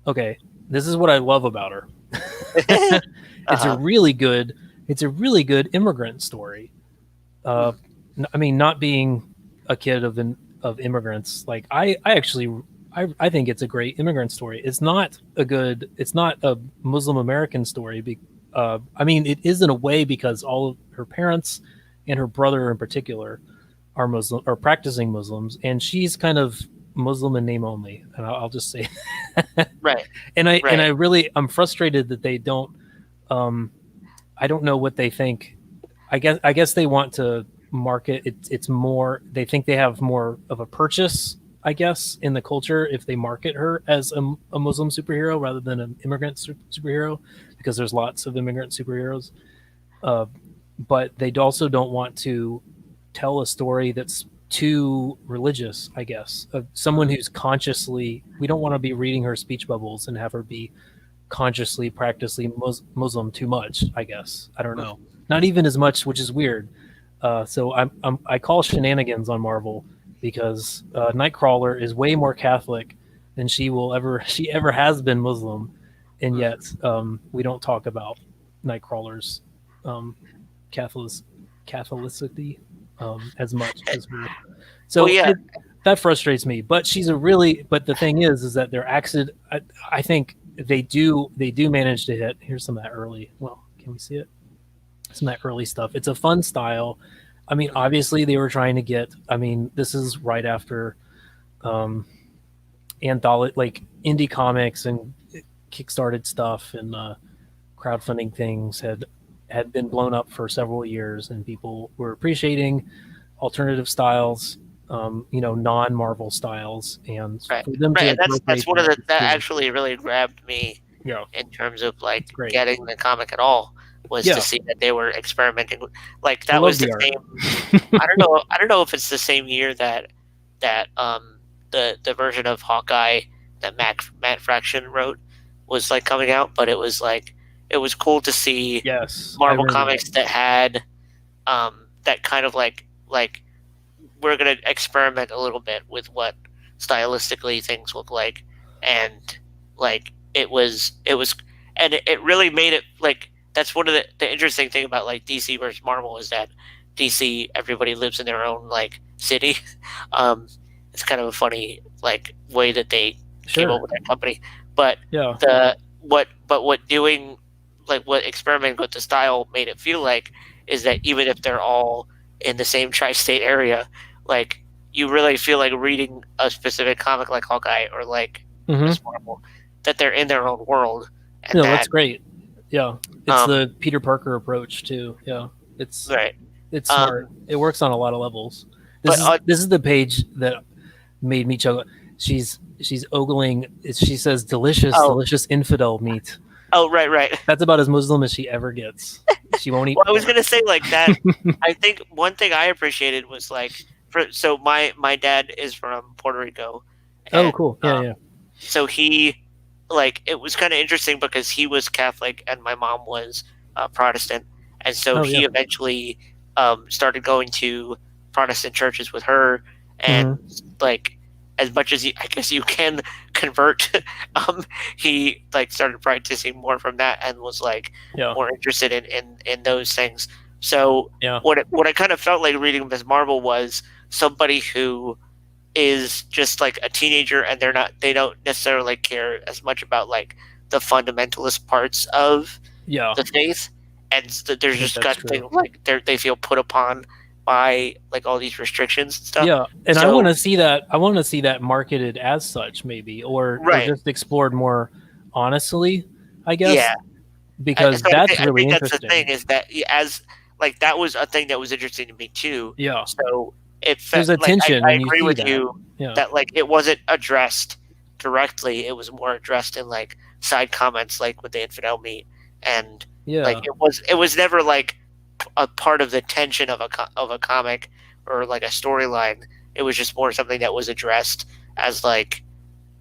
okay, this is what I love about her. It's a really good immigrant story. I mean, not being a kid of immigrants, like I think it's a great immigrant story. It's not a Muslim American story. I mean, it is in a way because all of her parents and her brother in particular are Muslim or practicing Muslims, and she's kind of Muslim in name only. And I'll just say, right. And I'm frustrated that they don't. I don't know what they think. I guess they want to market it. It's more. They think they have more of a purchase, I guess, in the culture if they market her as a Muslim superhero rather than an immigrant superhero, because there's lots of immigrant superheroes. But they also don't want to tell a story that's too religious, I guess, of someone who's consciously. We don't want to be reading her speech bubbles and have her be consciously practicing Muslim too much, I guess. I don't know. Not even as much, which is weird. So I call shenanigans on Marvel, because Nightcrawler is way more Catholic than she ever has been Muslim, and yet we don't talk about Nightcrawler's Catholicity as much as we. So that frustrates me. But but the thing is that they're accident. I think they do manage to hit. Here's some of that early. Well, can we see it? Some of that early stuff. It's a fun style. I mean, obviously they were trying to get. I mean, this is right after anthology, like indie comics and kickstarted stuff and crowdfunding things had been blown up for several years, and people were appreciating alternative styles, non-Marvel styles, and Right, for them right, to and that's appropriate one of that the is that cool. actually really grabbed me Yeah, in terms of it's like great. getting the comic at all was to Yeah, see that they were experimenting with, like I that love was the the art. same. I don't know if it's the same year that the version of Hawkeye that Matt Fraction wrote was like coming out, but it was like it was cool to see Yes, I Marvel remember that. comics that had that kind of like we're gonna experiment a little bit with what stylistically things look like, and like it was and it really made it like that's one of the interesting thing about like DC versus Marvel is that DC everybody lives in their own like city. um it's kind of a funny like way that they came up Sure. with that company, but Yeah. what doing like what experimenting with the style made it feel like is that even if they're all in the same tri-state area, like you really feel like reading a specific comic like Hawkeye or like Mm-hmm. Miss Marvel, that they're in their own world, and No, that's that great. Yeah, it's um the Peter Parker approach too. Yeah, it's right it's um smart. It works on a lot of levels. This but is this is the page that made me chuckle. She's ogling. She says, "Delicious, oh delicious infidel meat." right. That's about as Muslim as she ever gets. She won't eat Well, I was pork. gonna say like that. I think one thing I appreciated was like so my dad is from Puerto Rico, Oh, and cool. Yeah, yeah. so he like it was kind of interesting because he was Catholic and my mom was Protestant, and so Oh, he yeah. eventually started going to Protestant churches with her, and Mm-hmm. like as much as I guess you can convert, he like started practicing more from that and was like Yeah, more interested in those things. So yeah, what I kind of felt like reading Ms. Marvel was somebody who is just like a teenager and they don't necessarily care as much about like the fundamentalist parts of yeah. the faith, and I there's think just that's kind of true. thing like they feel put upon by like all these restrictions and stuff. Yeah, and I want So to see that. I want to see that marketed as such, maybe, or right, just explored more honestly, I guess, yeah. because So that's I really think that's the thing interesting. is that as like that was a thing that was interesting to me too. Yeah, So it felt there's a like tension I when you agree see with that. you Yeah, that like it wasn't addressed directly. It was more addressed in like side comments, like with the infidel meat, and like yeah, it was never like a part of the tension of of a comic or like a storyline. It was just more something that was addressed as like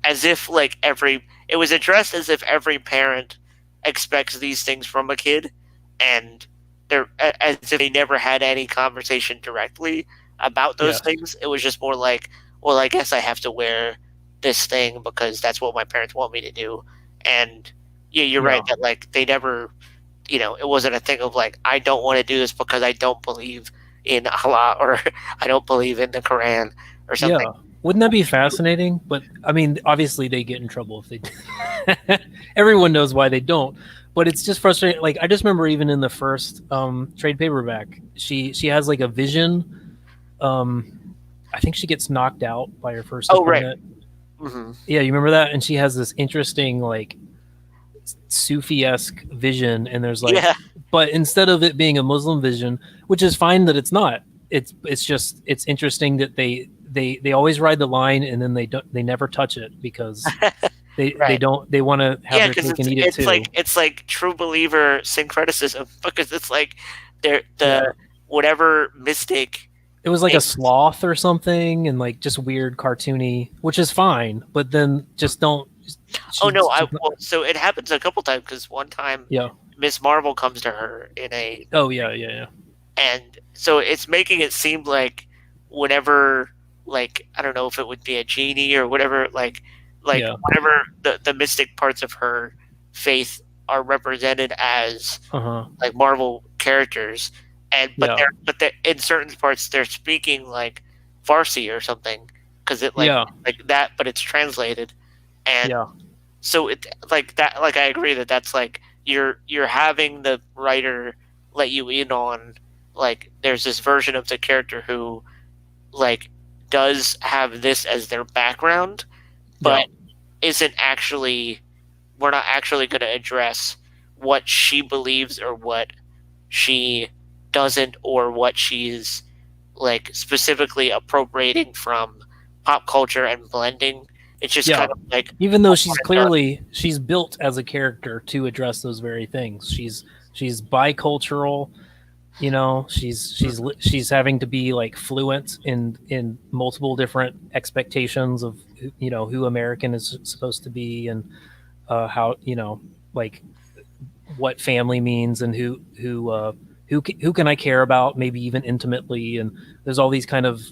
as if like every it was addressed as if every parent expects these things from a kid, and they're as if they never had any conversation directly about those yes, things. It was just more like, well, I guess I have to wear this thing because that's what my parents want me to do. And yeah, you're yeah, right that like they never, it wasn't a thing of like I don't want to do this because I don't believe in Allah or I don't believe in the Quran or something. yeah. Wouldn't that be fascinating? But I mean, obviously they get in trouble if they do. Everyone knows why they don't. But it's just frustrating. Like I just remember even in the first trade paperback, she has like a vision. I think she gets knocked out by her first Oh right. opponent. Hmm. Yeah, you remember that? And she has this interesting like Sufi-esque vision, and there's like, Yeah. but instead of it being a Muslim vision, which is fine that it's not. It's just it's interesting that they always ride the line, and then they never touch it because Right. they want to have Yeah, their because cake and eat it too. it's like true believer syncretism because it's like they're Yeah, the whatever mistake it was like a makes. sloth or something, and like just weird cartoony, which is fine. But then just don't. Oh no, She's well, so it happens a couple times because one time yeah. Miss Marvel comes to her in a Oh yeah, yeah, yeah, and so it's making it seem like whenever like I don't know if it would be a genie or whatever like yeah. whatever the mystic parts of her faith are represented as Uh huh. like Marvel characters, and Yeah, but they in certain parts they're speaking like Farsi or something because it yeah, like that, but it's translated, and yeah, so it like that. Like I agree that that's like you're having the writer let you in on like there's this version of the character who like does have this as their background, Yeah. but isn't actually, we're not actually going to address what she believes or what she doesn't, or what she's like specifically appropriating from pop culture and blending. It's just Yeah. kind of like Even though done. she's built as a character to address those very things. She's bicultural. You know, she's having to be like fluent in multiple different expectations of, you know, who American is supposed to be, and how, you know, like what family means, and who can I care about, maybe even intimately. And there's all these kind of,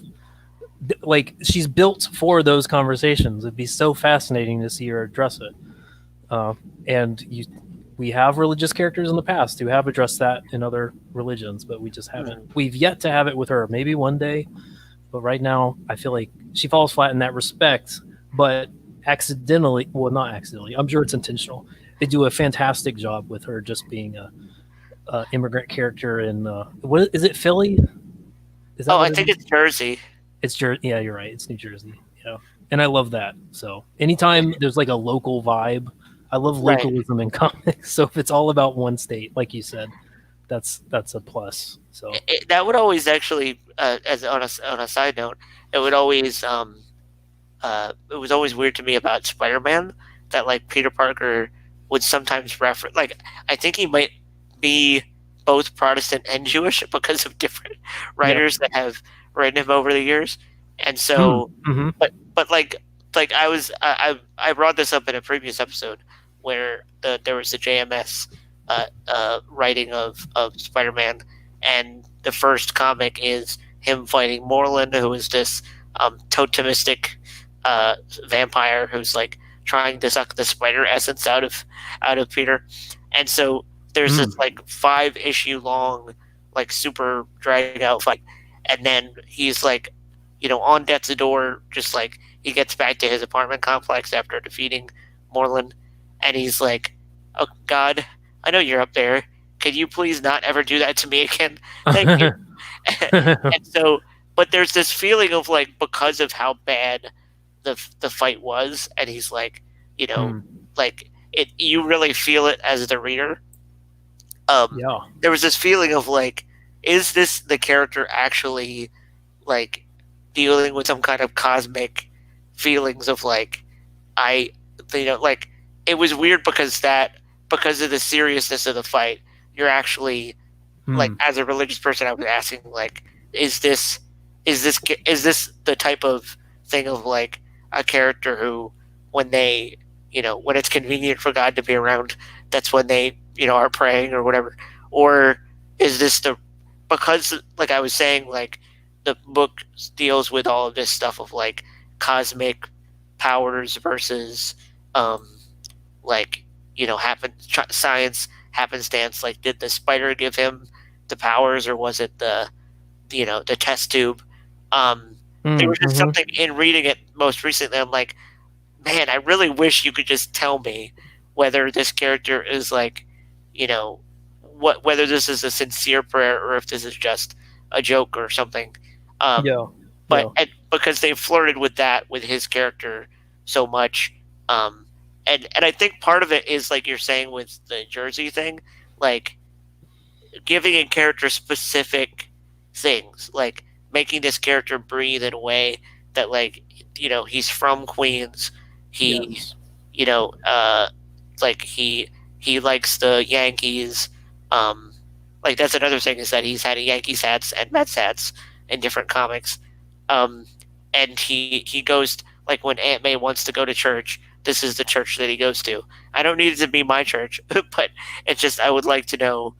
like, she's built for those conversations. It'd be so fascinating to see her address it. Uh, and we have religious characters in the past who have addressed that in other religions, but we just haven't. We've yet to have it with her. Maybe one day, but right now, I feel like she falls flat in that respect. But accidentally, well, not accidentally. I'm sure it's intentional. They do a fantastic job with her just being a immigrant character in, what is it? Philly? Is that Oh, I what it think is? it's Jersey. It's Jersey. Yeah, you're right. It's New Jersey. Yeah, and I love that. So anytime there's like a local vibe, I love Right. localism in comics. So if it's all about one state, like you said, that's a plus. So That would always actually, as on a side note, it would always it was always weird to me about Spider-Man that like Peter Parker would sometimes reference, like, I think he might be both Protestant and Jewish because of different yeah. writers that have written him over the years, and so, Mm-hmm. but like I brought this up in a previous episode where there was the JMS writing of Spider-Man, and the first comic is him fighting Morlun, who is this totemistic vampire who's like trying to suck the spider essence out of Peter, and so there's this like 5 issue long, like super drag out fight, and then he's like, you know, on death's door, just like he gets back to his apartment complex after defeating Morlun, and he's like, "Oh God, I know you're up there. Can you please not ever do that to me again? Thank you." And so, but there's this feeling of like, because of how bad the fight was, and he's like, you know, like it, you really feel it as the reader. Yeah. There was this feeling of like, is this the character actually like dealing with some kind of cosmic feelings of like, I, you know, like it was weird because of the seriousness of the fight, you're actually like, as a religious person, I was asking like, is this is this the type of thing of like a character who, when they, you know, when it's convenient for God to be around, that's when they, you know, are praying or whatever, or is this the, because like I was saying, like the book deals with all of this stuff of like cosmic powers versus like, you know, science happenstance. Like, did the spider give him the powers, or was it the, you know, the test tube? There was just something in reading it most recently. I'm like, man, I really wish you could just tell me whether this character is like, you know, whether this is a sincere prayer or if this is just a joke or something. Yeah. But because they flirted with that with his character so much, and I think part of it is like you're saying with the Jersey thing, like giving a character specific things, like making this character breathe in a way that, like, you know, he's from Queens, he, Yes. you know, like he likes the Yankees. Like that's another thing, is that he's had Yankees hats and Mets hats in different comics. And he goes, like when Aunt May wants to go to church, this is the church that he goes to. I don't need it to be my church, but it's just, I would like to know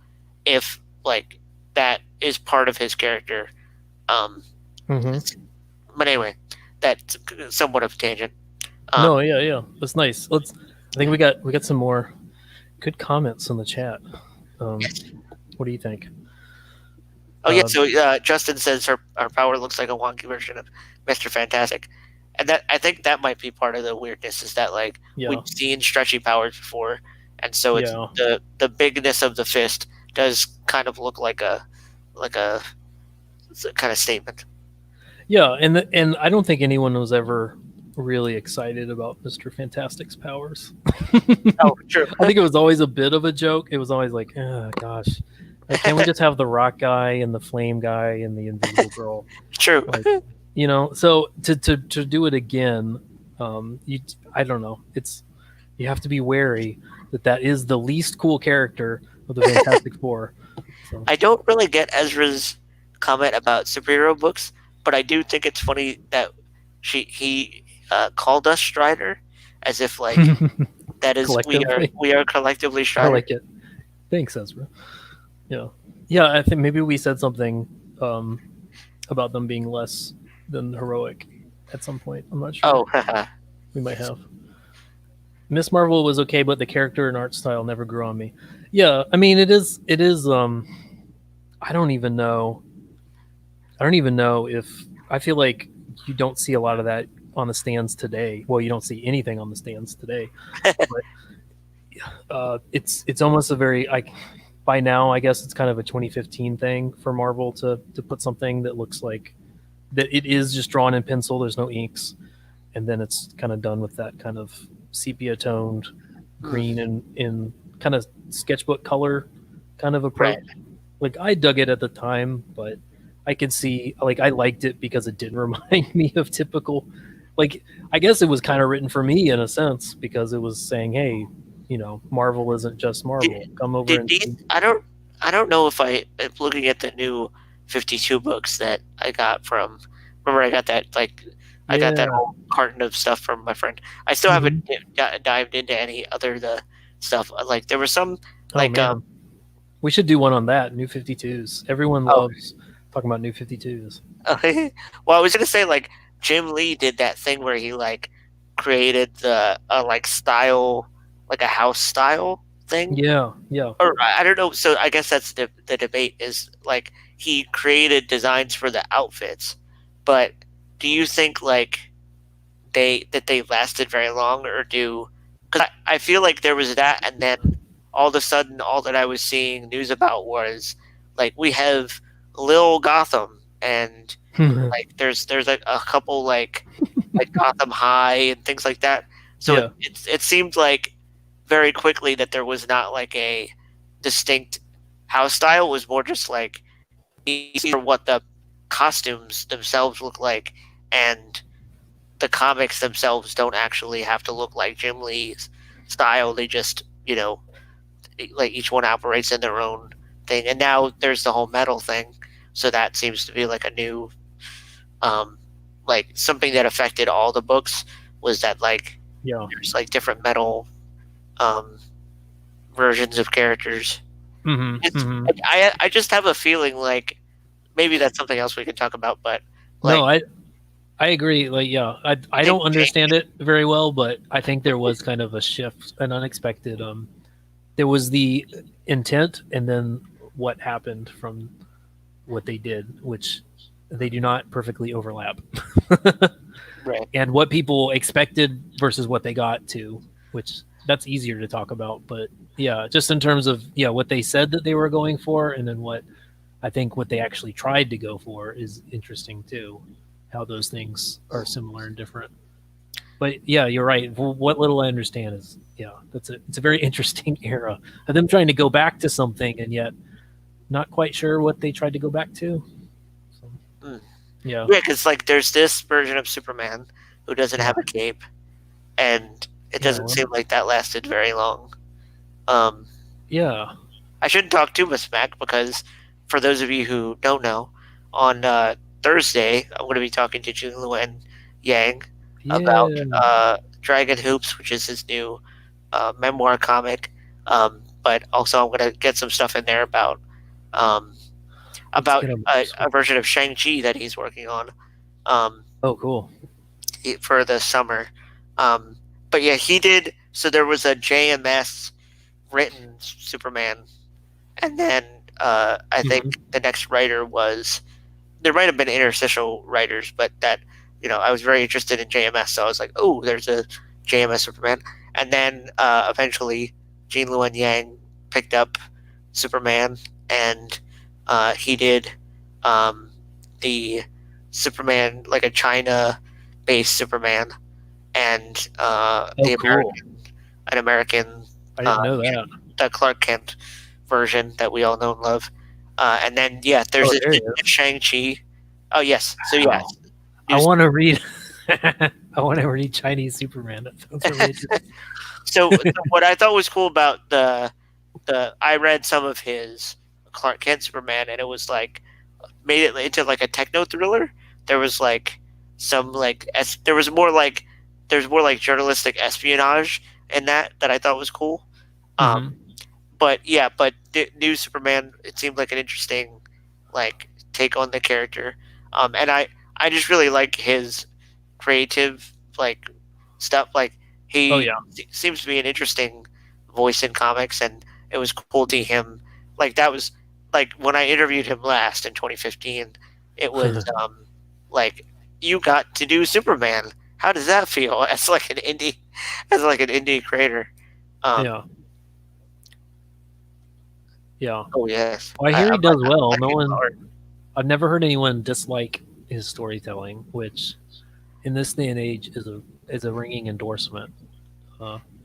if like that is part of his character. But anyway, that's somewhat of a tangent. No, yeah, that's nice. I think we got some more good comments in the chat. What do you think? Oh yeah, so Justin says her power looks like a wonky version of Mr. Fantastic, and that, I think that might be part of the weirdness, is that like we've seen stretchy powers before, and so it's the bigness of the fist does kind of look like a kind of statement. Yeah, and I don't think anyone was ever really excited about Mr. Fantastic's powers. Oh, true. I think it was always a bit of a joke. It was always like, oh gosh, like can we just have the rock guy and the flame guy and the invisible girl? True. Like, so to do it again, I don't know. You have to be wary that is the least cool character of the Fantastic Four. So. I don't really get Ezra's comment about superhero books, but I do think it's funny that he called us Strider, as if like that is we are collectively Strider. I like it. Thanks, Ezra. Yeah. I think maybe we said something about them being less than heroic at some point. I'm not sure. Oh, we might have. Miss Marvel was okay, but the character and art style never grew on me. Yeah, I mean it is. I don't even know if I feel like you don't see a lot of that on the stands today. Well, you don't see anything on the stands today. But it's almost a very by now I guess it's kind of a 2015 thing for Marvel to put something that looks like that it is just drawn in pencil. There's no inks, and then it's kind of done with that kind of sepia toned green and in kind of sketchbook color kind of approach. Right. Like I dug it at the time, but I could see like I liked it because it didn't remind me of typical. Like I guess it was kind of written for me in a sense because it was saying, hey, Marvel isn't just Marvel. Come over I don't know if I'm looking at the new 52 books that I got from. Remember, I got that I got that whole carton of stuff from my friend. I still haven't dived into any other the stuff. Like there was some we should do one on that. New 52s. Everyone loves talking about New 52s. Well, I was gonna say like Jim Lee did that thing where he created the style, like a house style thing. Yeah. Or I don't know. So I guess that's the debate is like he created designs for the outfits, but do you think they lasted very long, or because I feel like there was that, and then all of a sudden all that I was seeing news about was we have Lil Gotham and there's a couple like Gotham High and things like that. So it seemed like very quickly that there was not a distinct house style. It was more just easy for what the costumes themselves look like, and the comics themselves don't actually have to look like Jim Lee's style. They just each one operates in their own thing. And now there's the whole metal thing, so that seems to be a new something that affected all the books was that there's different metal versions of characters. I just have a feeling maybe that's something else we can talk about, but no, I agree. I don't understand it very well, but I think there was kind of a shift, an unexpected. There was the intent, and then what happened from what they did, which they do not perfectly overlap. Right. And what people expected versus what they got to, which that's easier to talk about. But yeah, just in terms of what they said that they were going for, and then what I think what they actually tried to go for is interesting too. How those things are similar and different. But yeah, you're right. What little I understand is it's a very interesting era of them trying to go back to something and yet not quite sure what they tried to go back to. So, yeah, because there's this version of Superman who doesn't have a cape, and it doesn't seem like that lasted very long. Yeah, I shouldn't talk too much smack because for those of you who don't know, on Thursday I'm going to be talking to Jin Yang about Dragon Hoops, which is his new memoir comic. But also I'm going to get some stuff in there about a version of Shang-Chi that he's working on. Oh, cool. For the summer. But yeah, he did. So there was a JMS written Superman, and then I think the next writer was. There might have been interstitial writers, but that I was very interested in JMS, so I was like, oh, there's a JMS Superman, and then eventually Gene Luen Yang picked up Superman, and he did the Superman, like a China-based Superman, and Oh, cool. an American I didn't know that. the Clark Kent version that we all know and love. And then there's Oh, this there he is. Shang Chi. Oh yes, so yeah, Wow. I want to read. I want to read Chinese Superman. That sounds really interesting. so what I thought was cool about the I read some of his Clark Kent Superman, and it was like made it into like a techno thriller. There was like some like there's more like journalistic espionage in that I thought was cool. Mhm. But yeah, but new Superman, it seemed like an interesting like take on the character. And I just really like his creative like stuff. Like Oh he yeah. seems to be an interesting voice in comics, and it was cool to see him. Like that was like when I interviewed him last in 2015. It was like you got to do Superman. How does that feel as like an indie creator? Um, Yeah. Yeah. oh yes, Well, I hear he does well. I No like one. art. I've never heard anyone dislike his storytelling, which in this day and age is a ringing endorsement.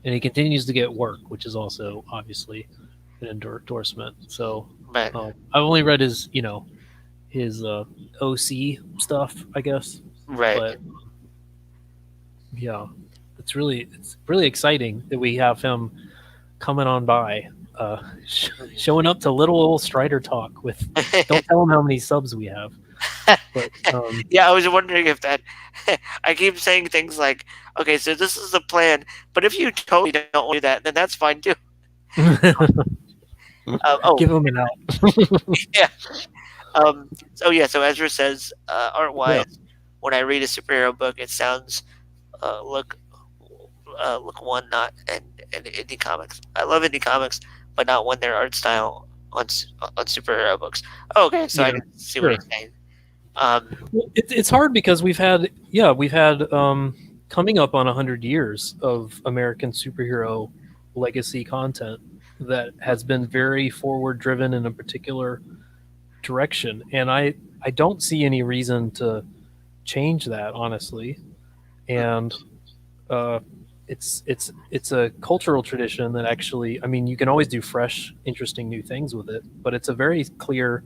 And he continues to get work, which is also obviously an endorsement. So But I've only read his his OC stuff, I guess, right, but yeah, it's really exciting that we have him coming on by, showing up to little old StriderTalk with. Don't tell him how many subs we have, but yeah, I was wondering if that. I keep saying things like, "Okay, so this is the plan," but if you totally don't want to do that, then that's fine too. Oh, give him an out. yeah. So yeah. So Ezra says, art Yeah, wise, when I read a superhero book, it sounds look look one not and indie comics. I love indie comics, but not when their art style on superhero books. Oh, okay, so I yeah, can see what sure. he's saying. Um, Well, it's hard because we've had coming up on 100 years of American superhero legacy content that has been very forward driven in a particular direction, and I don't see any reason to change that, honestly. And uh, it's a cultural tradition that actually, I mean, you can always do fresh, interesting new things with it, but it's a very clear.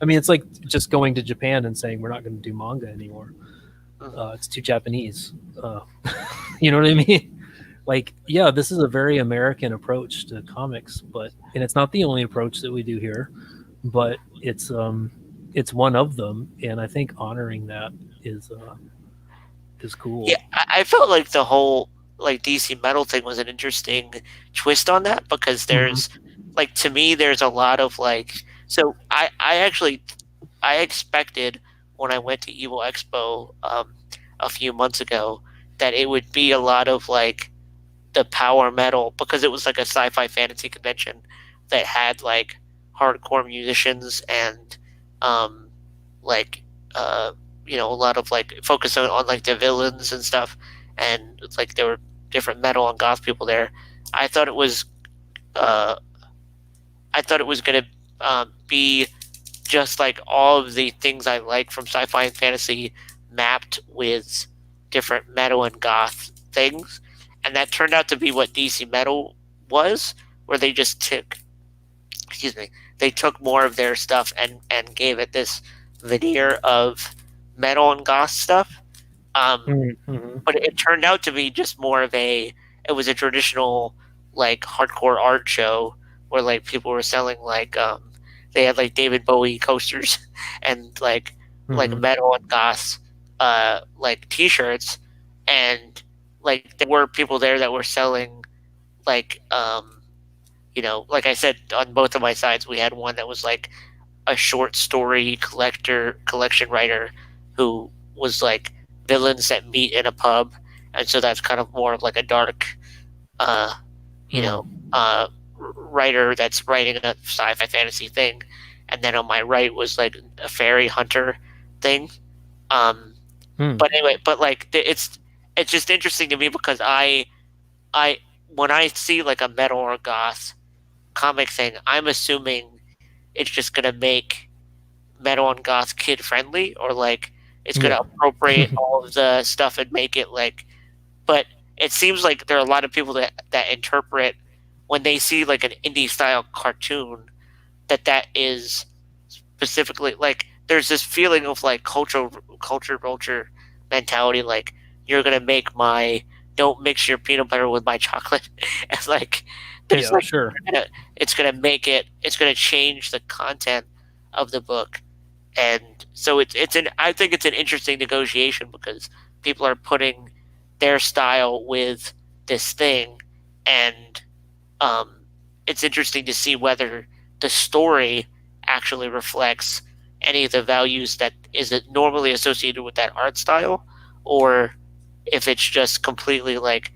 I mean, it's like just going to Japan and saying we're not going to do manga anymore. It's too Japanese. You know what I mean? Like, yeah, this is a very American approach to comics, and it's not the only approach that we do here, but it's one of them, and I think honoring that is yeah, cool. I felt like the whole like DC metal thing was an interesting twist on that because Hmm. there's like to me there's a lot of like so I actually I expected when I went to Evil Expo a few months ago that it would be a lot of like the power metal because it was like a sci-fi fantasy convention that had like hardcore musicians and um like a lot of like focus on like the villains and stuff, and it's like there were different metal and goth people there. I thought it was uh I thought it was gonna be just like all of the things I like from sci-fi and fantasy mapped with different metal and goth things, and that turned out to be what DC metal was, where they just took, excuse me, they took more of their stuff and gave it this veneer of metal and goth stuff. Um, Mm-hmm. but it turned out to be just more of it was a traditional like hardcore art show where like people were selling like they had like David Bowie coasters and like Mm-hmm. metal and goth like t-shirts, and like there were people there that were selling like like I said, on both of my sides we had one that was like a short story collection writer who was like villains that meet in a pub, and so that's kind of more of like a dark uh you know Mm-hmm. writer that's writing a sci-fi fantasy thing, and then on my right was like a fairy hunter thing. um Mm-hmm. but anyway, but like it's just interesting to me because I when I see like a metal or goth comic thing, I'm assuming it's just gonna make metal and goth kid friendly, or like it's gonna Yeah. appropriate all of the stuff and make it like, but it seems like there are a lot of people that interpret when they see like an indie style cartoon that is specifically like there's this feeling of like culture vulture mentality, like you're gonna make my don't mix your peanut butter with my chocolate. It's like there's Yeah, like sure. it's gonna change the content of the book, and so it's an I think it's an interesting negotiation because people are putting their style with this thing, and um, it's interesting to see whether the story actually reflects any of the values that is it normally associated with that art style, or if it's just completely like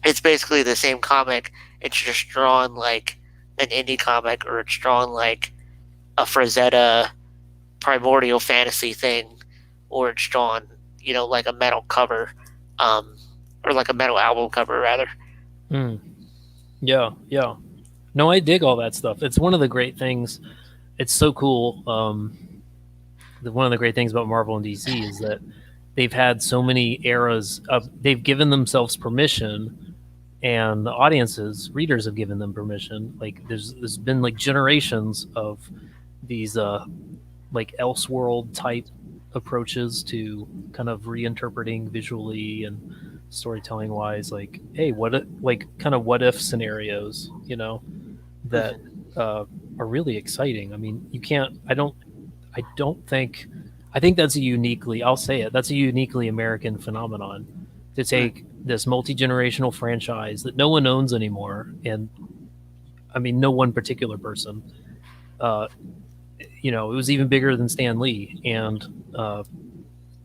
it's basically the same comic. It's just drawn like an indie comic, or it's drawn like a Frazetta primordial fantasy thing, or it's drawn, like a metal cover, um, or like a metal album cover rather. Mm. Yeah, yeah. No, I dig all that stuff. It's one of the great things. It's so cool. One of the great things about Marvel and DC is that they've had so many eras of. They've given themselves permission, and the audiences, readers, have given them permission. Like there's been like generations of these like Elseworld type approaches to kind of reinterpreting visually and storytelling wise, like, hey, like kind of what if scenarios, that are really exciting. I mean, you can't. I don't think. I think that's I'll say it. That's a uniquely American phenomenon to take this multi-generational franchise that no one owns anymore, and I mean, no one particular person. It was even bigger than Stan Lee, and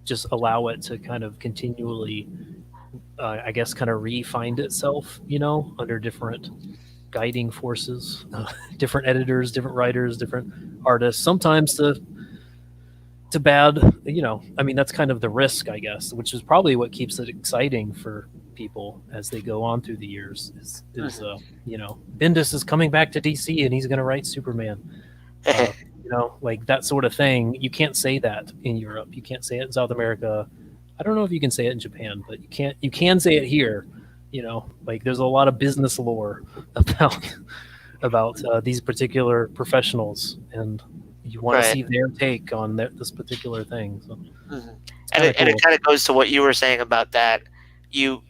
just allow it to kind of continually, I guess, kind of re-find itself, under different guiding forces, different editors, different writers, different artists, sometimes to bad, I mean, that's kind of the risk, I guess, which is probably what keeps it exciting for people as they go on through the years is Bendis is coming back to DC and he's going to write Superman. Like that sort of thing. You can't say that in Europe. You can't say it in South America. I don't know if you can say it in Japan, but you can say it here. Like there's a lot of business lore about these particular professionals, and you want to see their take on this particular thing. So, and it kind of goes to what you were saying about that. You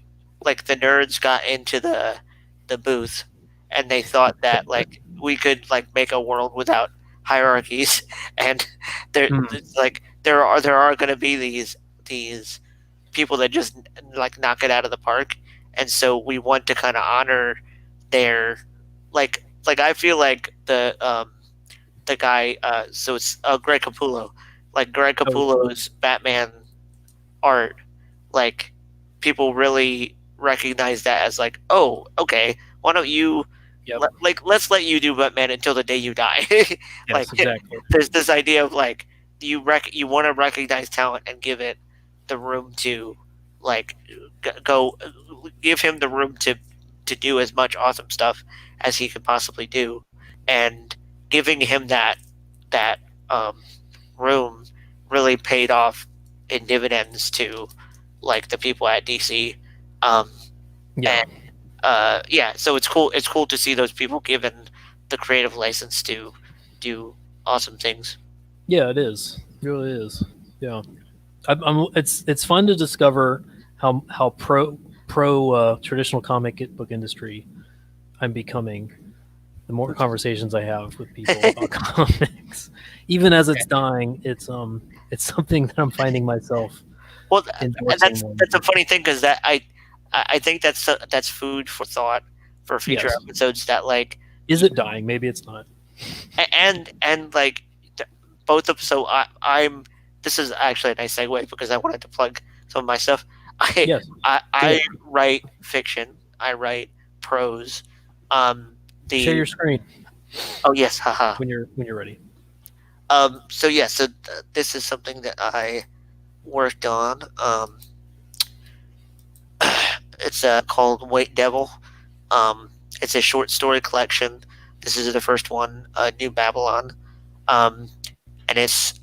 like the nerds got into the booth, and they thought that like we could like make a world without hierarchies, and there are going to be these people that just like knock it out of the park, and so we want to kind of honor their like I feel like the guy so it's Greg Capullo, like Greg Capullo's Batman art, like people really recognize that as like, oh, okay, why don't you let's let you do Batman until the day you die. Like exactly. There's this idea of like you want to recognize talent and give it the room to like go give him the room to do as much awesome stuff as he could possibly do, and giving him that room really paid off in dividends to like the people at DC. So it's cool to see those people given the creative license to do awesome things. Yeah, it is. It really is. Yeah, it's fun to discover how pro traditional comic book industry I'm becoming. The more conversations I have with people about comics, even as it's dying, it's something that I'm finding myself. Well, and that's a funny thing because that I think that's food for thought for future episodes. That like, is it dying? Maybe it's not. And like both of I'm. This is actually a nice segue because I wanted to plug some of my stuff. I write fiction. I write prose. Share your screen. Oh yes, haha. When you're ready. So this is something that I worked on. It's called White Devil. It's a short story collection. This is the first one, New Babylon. And it's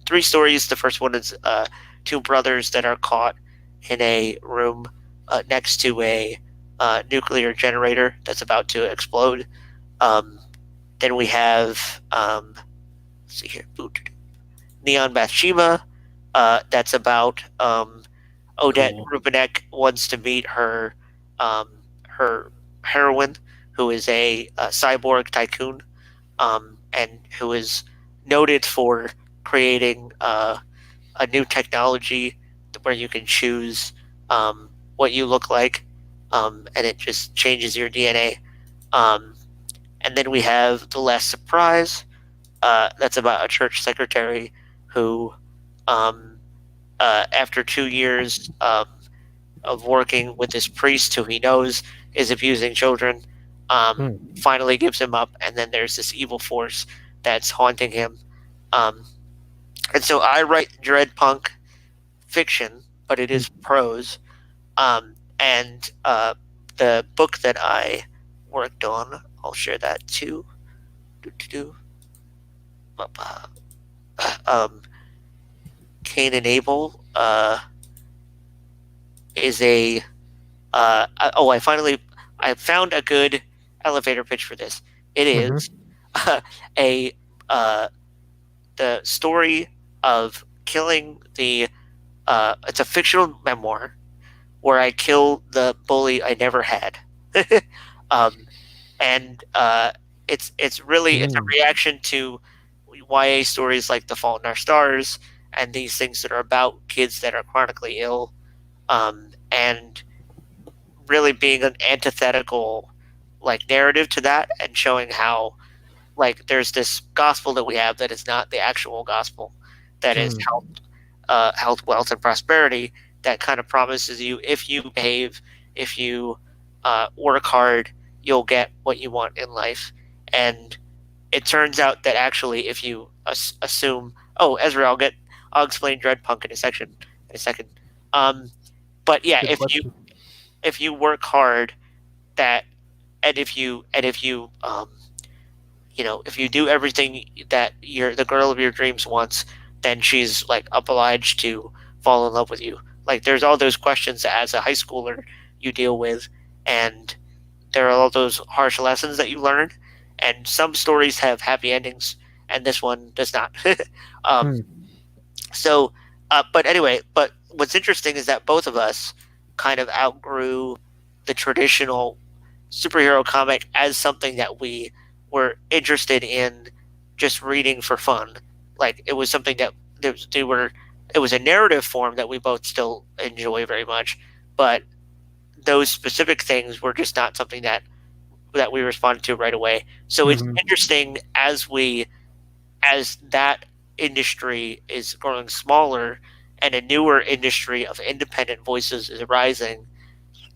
3 stories. The first one is 2 brothers that are caught in a room next to a nuclear generator that's about to explode. Um, then we have let's see here, Neon Bathsheba. That's about Odette Cool. Rubinek wants to meet her heroine, who is a cyborg tycoon, and who is noted for creating a new technology where you can choose what you look like, and it just changes your DNA. Um, and then we have The Last Surprise. That's about a church secretary who, um, after 2 years of working with this priest who he knows is abusing children, finally gives him up. And then there's this evil force that's haunting him. Um, and so I write dread punk fiction, but it is prose. And the book that I worked on, I'll share that too. Do-do-do. Um, Cain and Abel is a I found a good elevator pitch for this. It is a the story of killing the it's a fictional memoir where I kill the bully I never had. um, and it's a reaction to YA stories like The Fault in Our Stars and these things that are about kids that are chronically ill, and really being an antithetical like narrative to that, and showing how like there's this gospel that we have that is not the actual gospel, that is health, wealth, and prosperity, that kind of promises you if you behave, if you work hard, you'll get what you want in life. And it turns out that actually, if you assume, oh, Ezra, I'll explain Dreadpunk in a second. But yeah, if you work hard, that and if you if you do everything that the girl of your dreams wants, then she's like obliged to fall in love with you. Like there's all those questions that as a high schooler you deal with, and there are all those harsh lessons that you learn. And some stories have happy endings, and this one does not. um, So, but anyway, but what's interesting is that both of us kind of outgrew the traditional superhero comic as something that we were interested in just reading for fun. Like it was something that it was a narrative form that we both still enjoy very much, but those specific things were just not something that we responded to right away. So it's interesting as that industry is growing smaller and a newer industry of independent voices is arising,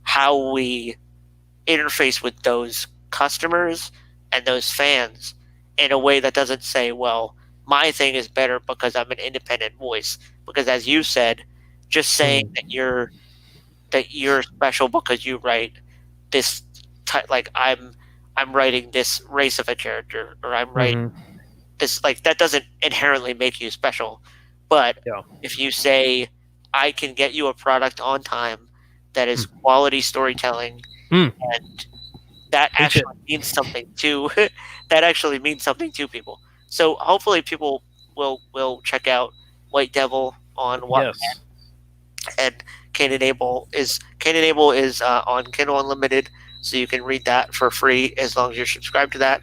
how we interface with those customers and those fans in a way that doesn't say, well, my thing is better because I'm an independent voice. Because as you said, just saying that you're special because you write this like I'm writing this race of a character, or I'm writing this, like that doesn't inherently make you special. But if you say I can get you a product on time that is quality storytelling, and that actually means something to that actually means something to people. So hopefully people will check out White Devil on Wattpad. And Cain and Abel is on Kindle Unlimited, so you can read that for free as long as you're subscribed to that.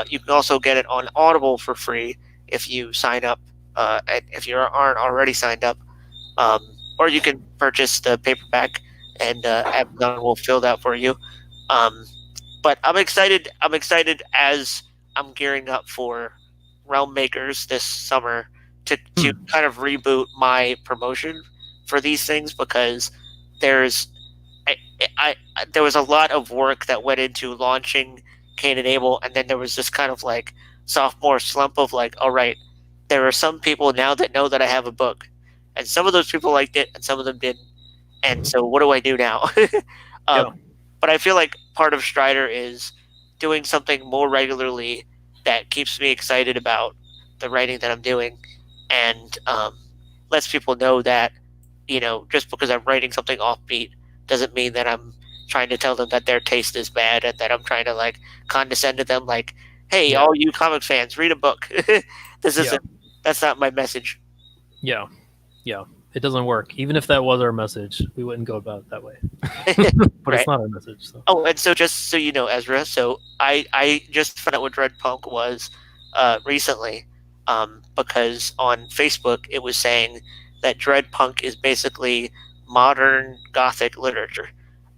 You can also get it on Audible for free if you sign up, and if you aren't already signed up, or you can purchase the paperback, and Amazon will fill that for you. But I'm excited. I'm excited as I'm gearing up for Realm Makers this summer to kind of reboot my promotion for these things, because there's there was a lot of work that went into launching Cain and Abel, and then there was this kind of like sophomore slump of like, all right, there are some people now that know that I have a book, and some of those people liked it and some of them didn't, and so what do I do now? But I feel like part of Strider is doing something more regularly that keeps me excited about the writing that I'm doing, and lets people know that, just because I'm writing something offbeat doesn't mean that I'm trying to tell them that their taste is bad and that I'm trying to like condescend to them like, hey, Yeah. all you comic fans, read a book. This Yeah. isn't that's not my message. Yeah. Yeah. It doesn't work. Even if that was our message, we wouldn't go about it that way. But it's Right. not our message. So. Oh, and so just so you know, Ezra, so I just found out what Dread Punk was recently, because on Facebook it was saying that Dread Punk is basically modern Gothic literature,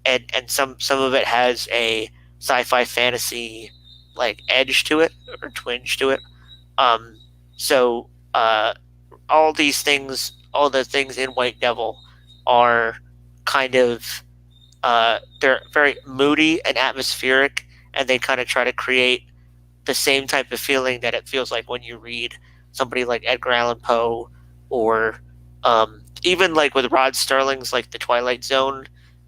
and some of it has a sci-fi fantasy like edge to it or twinge to it. Um, so all these things, all the things in White Devil, are kind of they're very moody and atmospheric, and they kind of try to create the same type of feeling that it feels like when you read somebody like Edgar Allan Poe, or even like with Rod Sterling's like the Twilight Zone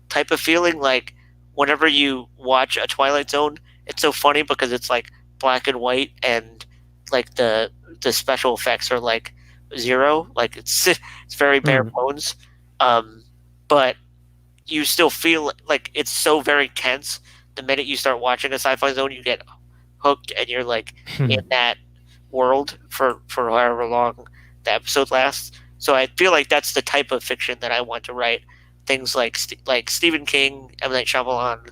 type of feeling. Like whenever you watch a Twilight Zone, it's so funny because it's like black and white, and like the special effects are like zero, like it's very bare bones, but you still feel like it's so very tense. The minute you start watching a sci-fi zone, you get hooked, and you're like in that world for however long the episode lasts. So I feel like that's the type of fiction that I want to write. Things like Stephen King, M. Night Shyamalan,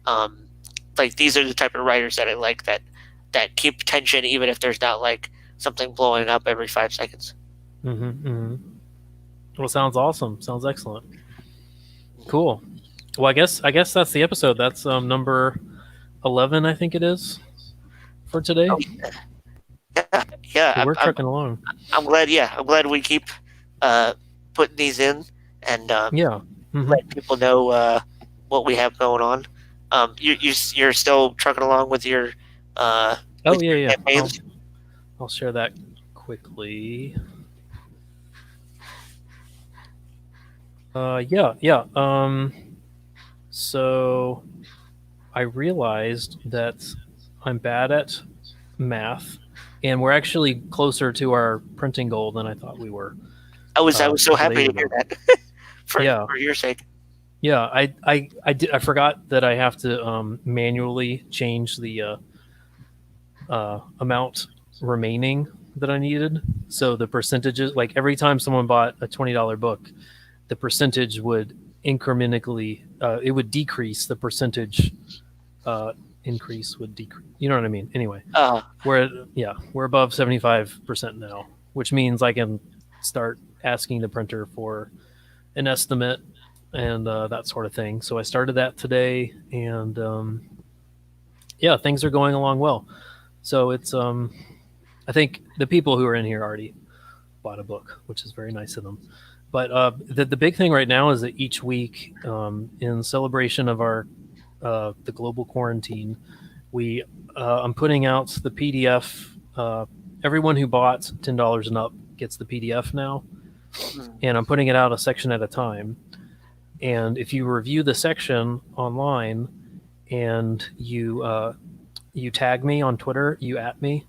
um, like these are the type of writers that I like, that keep tension even if there's not like something blowing up every 5 seconds. Well, sounds awesome. Sounds excellent. Cool. Well, I guess that's the episode. That's number 11, I think it is, for today. Oh, yeah. So we're trucking along. I'm glad. Yeah, I'm glad we keep putting these in, and let people know what we have going on. You're still trucking along with your yeah. campaigns? I'll share that quickly. Yeah. So I realized that I'm bad at math, and we're actually closer to our printing goal than I thought we were. I was so happy to hear that. for your sake. Yeah, I forgot that I have to manually change the amount remaining that I needed. So the percentages, like every time someone bought a $20 book, the percentage would incrementally, it would decrease. The percentage increase would decrease. You know what I mean? Anyway, we're above 75% now, which means I can start asking the printer for an estimate and that sort of thing. So I started that today, and things are going along well. So it's I think the people who are in here already bought a book, which is very nice of them. But the big thing right now is that each week, in celebration of our the global quarantine, I'm putting out the PDF. Everyone who bought $10 and up gets the PDF now, and I'm putting it out a section at a time. And if you review the section online and you tag me on Twitter, you at me,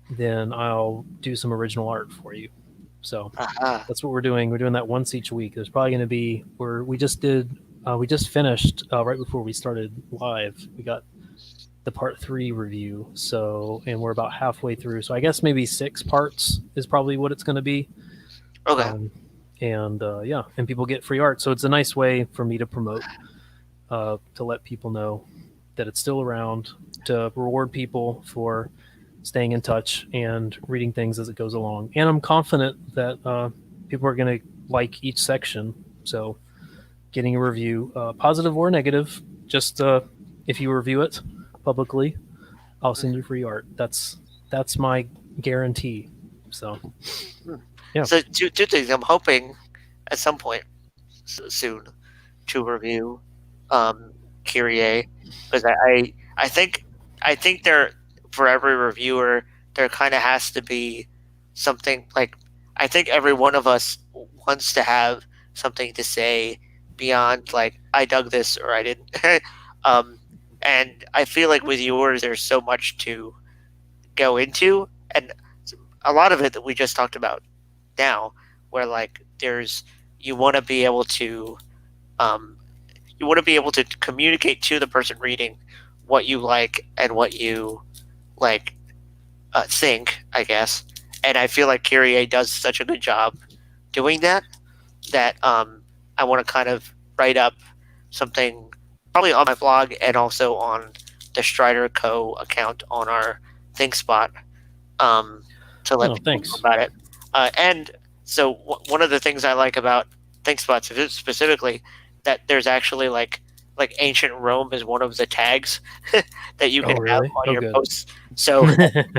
then I'll do some original art for you. So that's what we're doing. We're doing that once each week. There's probably going to be we just finished right before we started live. We got the part 3 review. So, and we're about halfway through. So I guess maybe 6 parts is probably what it's going to be. Okay. And people get free art. So it's a nice way for me to promote, to let people know that it's still around, to reward people for staying in touch and reading things as it goes along. And I'm confident that people are going to like each section. So getting a review, positive or negative, just if you review it publicly, I'll send you free art. That's my guarantee. So yeah. So two things. I'm hoping at some point soon to review Kyrie, because I think there, for every reviewer, there kind of has to be something. Like, I think every one of us wants to have something to say beyond like I dug this or I didn't. And I feel like with yours there's so much to go into, and a lot of it that we just talked about now, where like you want to be able to you want to be able to communicate to the person reading what you like and what you like think, I guess. And I feel like Kyrie does such a good job doing that I want to kind of write up something probably on my blog and also on the Strider Co. account on our ThinkSpot to let people know thanks. about it. And so one of the things I like about ThinkSpot specifically that there's actually like ancient Rome is one of the tags that you can have on your good. posts. So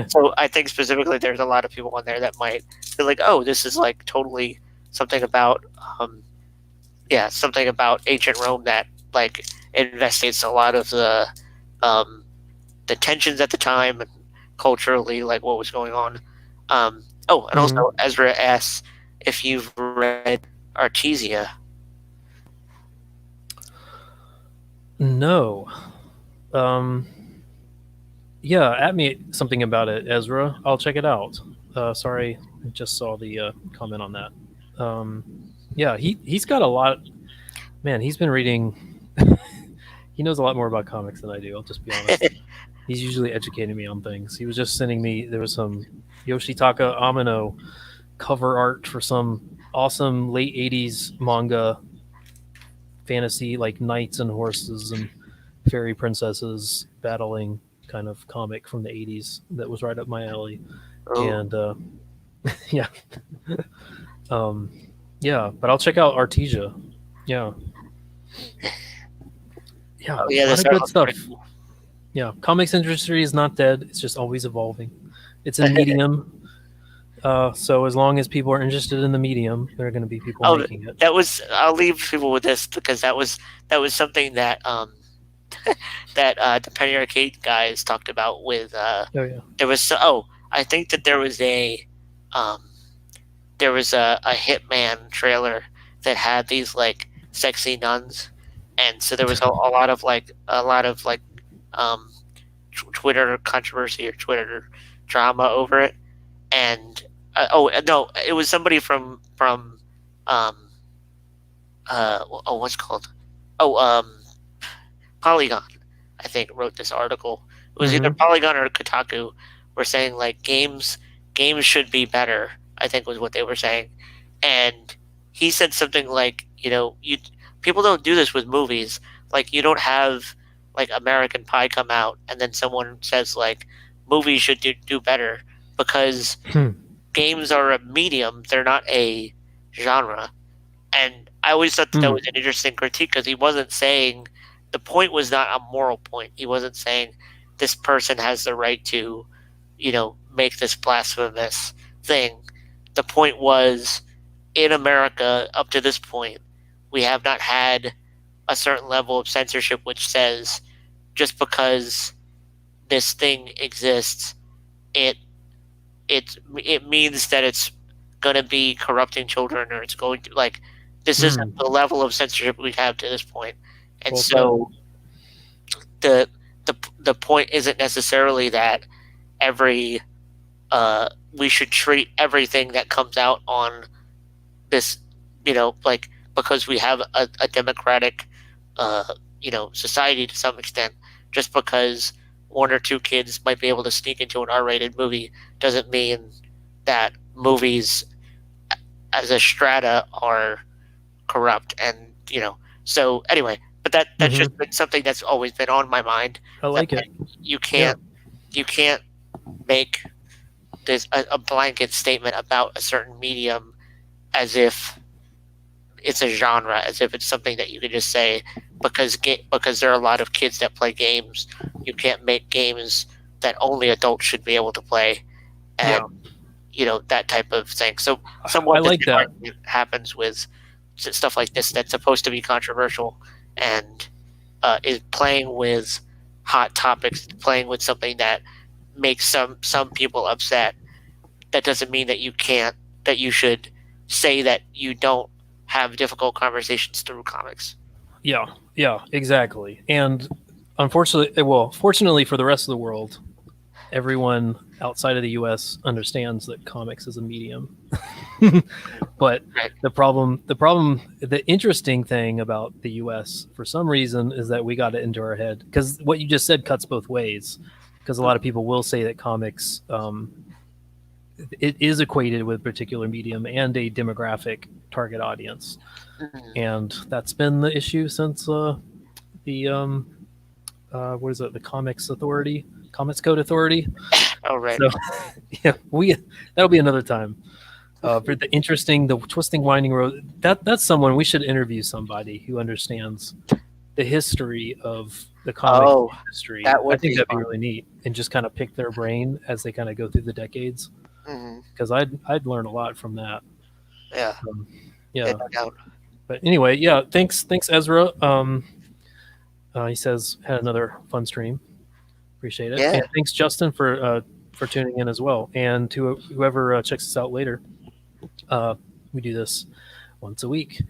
so I think specifically there's a lot of people on there that might feel like, oh, this is like totally something about something about ancient Rome that like investigates a lot of the tensions at the time and culturally like what was going on. And also Ezra asks if you've read Artesia. No. Yeah, at me something about it, Ezra. I'll check it out. Sorry, I just saw the comment on that. Yeah, he's got a lot. Man, he's been reading. He knows a lot more about comics than I do. I'll just be honest. He's usually educating me on things. He was just sending me. There was some Yoshitaka Amino cover art for some awesome late '80s manga fantasy, like knights and horses and fairy princesses battling kind of comic from the '80s that was right up my alley. Oh. And yeah. Yeah, but I'll check out Artesia. Yeah. Yeah, yeah, a lot of good stuff. Cool. Yeah, comics industry is not dead. It's just always evolving. It's a medium. So as long as people are interested in the medium, there are going to be people making it. I'll leave people with this because that was something that that the Penny Arcade guys talked about with there was I think that there was a Hitman trailer that had these like sexy nuns, and so there was a lot of Twitter controversy or Twitter drama over it. And no, it was somebody from what's it called? Polygon, I think, wrote this article. It was either Polygon or Kotaku were saying like games should be better, I think was what they were saying. And he said something like, people don't do this with movies. Like you don't have like American Pie come out and then someone says like movies should do better because games are a medium, they're not a genre. And I always thought that was an interesting critique because he wasn't saying the point was not a moral point. He wasn't saying this person has the right to, make this blasphemous thing. The point was in America up to this point, we have not had a certain level of censorship which says just because this thing exists, it means that it's going to be corrupting children or it's going to like this isn't the level of censorship we have to this point. And so the point isn't necessarily that we should treat everything that comes out on this, because we have a democratic society to some extent, just because one or two kids might be able to sneak into an R-rated movie doesn't mean that movies as a strata are corrupt. And so anyway, but that's just been something that's always been on my mind. I like it. You can't make this a blanket statement about a certain medium as if it's a genre, as if it's something that you can just say because there are a lot of kids that play games. You can't make games that only adults should be able to play, and that type of thing. So somewhat I like that happens with stuff like this that's supposed to be controversial and is playing with hot topics, playing with something that makes some people upset. That doesn't mean that you should say that you don't have difficult conversations through comics. Yeah, exactly. And fortunately for the rest of the world, everyone outside of the U.S. understands that comics is a medium. But Right. the interesting thing about the U.S. for some reason is that we got it into our head, because what you just said cuts both ways. Because a lot of people will say that comics, it is equated with a particular medium and a demographic target audience, Mhm. and that's been the issue since the what is it, the Comics Code Authority. Oh, right. So yeah, that'll be another time. For the twisting, winding road, that's someone we should interview, somebody who understands the history of the comic Oh, industry. that I would think be that'd be fun. really neat, and just kind of pick their brain as they kind of go through the decades, Hmm. because I'd learn a lot from that. Yeah. Um, Yeah. yeah, No doubt. but anyway, yeah. Thanks, Ezra. He says had another fun stream. Appreciate it, Yeah. and thanks, Justin, for tuning in as well, and to whoever checks us out later. We do this once a week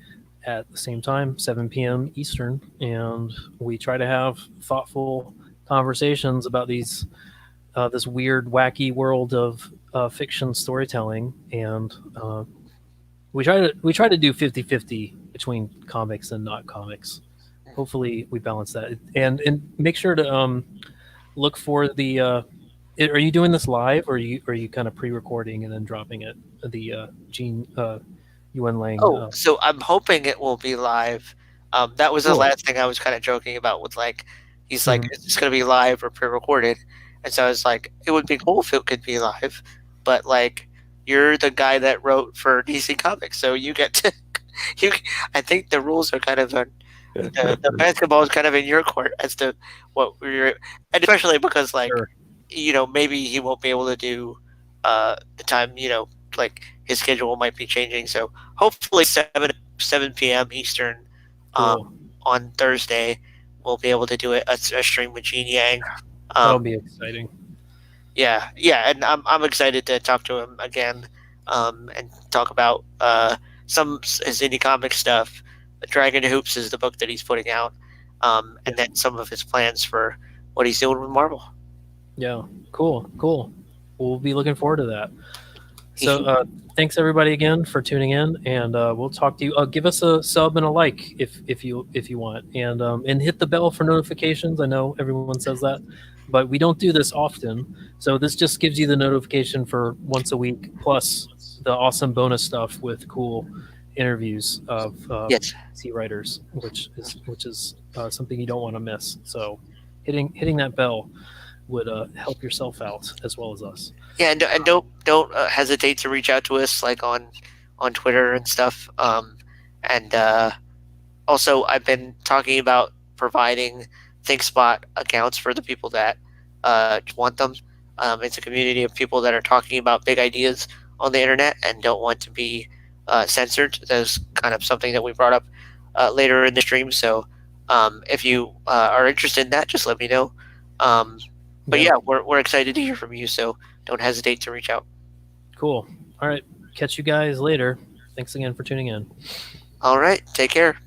at the same time, 7 p.m. Eastern, and we try to have thoughtful conversations about this weird, wacky world of fiction storytelling, and we try to do 50-50 between comics and not comics. Hopefully, we balance that, and make sure to look for the. Are you doing this live, or are you kind of pre-recording and then dropping it? The Gene Yuen Lang. Oh, so I'm hoping it will be live. That was the Cool. last thing I was kind of joking about with like, he's like, Mhm. is this gonna be live or pre-recorded? And so I was like, it would be cool if it could be live, but like, you're the guy that wrote for DC Comics, so you get to, you. I think the rules are kind of the basketball is kind of in your court as to what we're, and especially because like, Sure. maybe he won't be able to do the time, like his schedule might be changing. So hopefully 7 p.m. Eastern Cool. on Thursday we'll be able to do it a stream with Gene Yang. That'll Um, be exciting. yeah, yeah, and I'm excited to talk to him again, and talk about some his indie comic stuff. Dragon Hoops is the book that he's putting out, Yeah. and then some of his plans for what he's doing with Marvel. Yeah. Cool. We'll be looking forward to that. So thanks everybody again for tuning in, and we'll talk to you. Give us a sub and a like if you want, and hit the bell for notifications. I know everyone says that, but we don't do this often, so this just gives you the notification for once a week, plus the awesome bonus stuff with cool interviews of Yes. C writers, which is something you don't want to miss. So hitting that bell would help yourself out as well as us. Yeah, and don't hesitate to reach out to us like on Twitter and stuff. And also, I've been talking about providing ThinkSpot accounts for the people that want them. It's a community of people that are talking about big ideas on the internet and don't want to be censored. That's kind of something that we brought up later in the stream. So if you are interested in that, just let me know. But yeah, we're excited to hear from you. So don't hesitate to reach out. Cool. All right. Catch you guys later. Thanks again for tuning in. All right. Take care.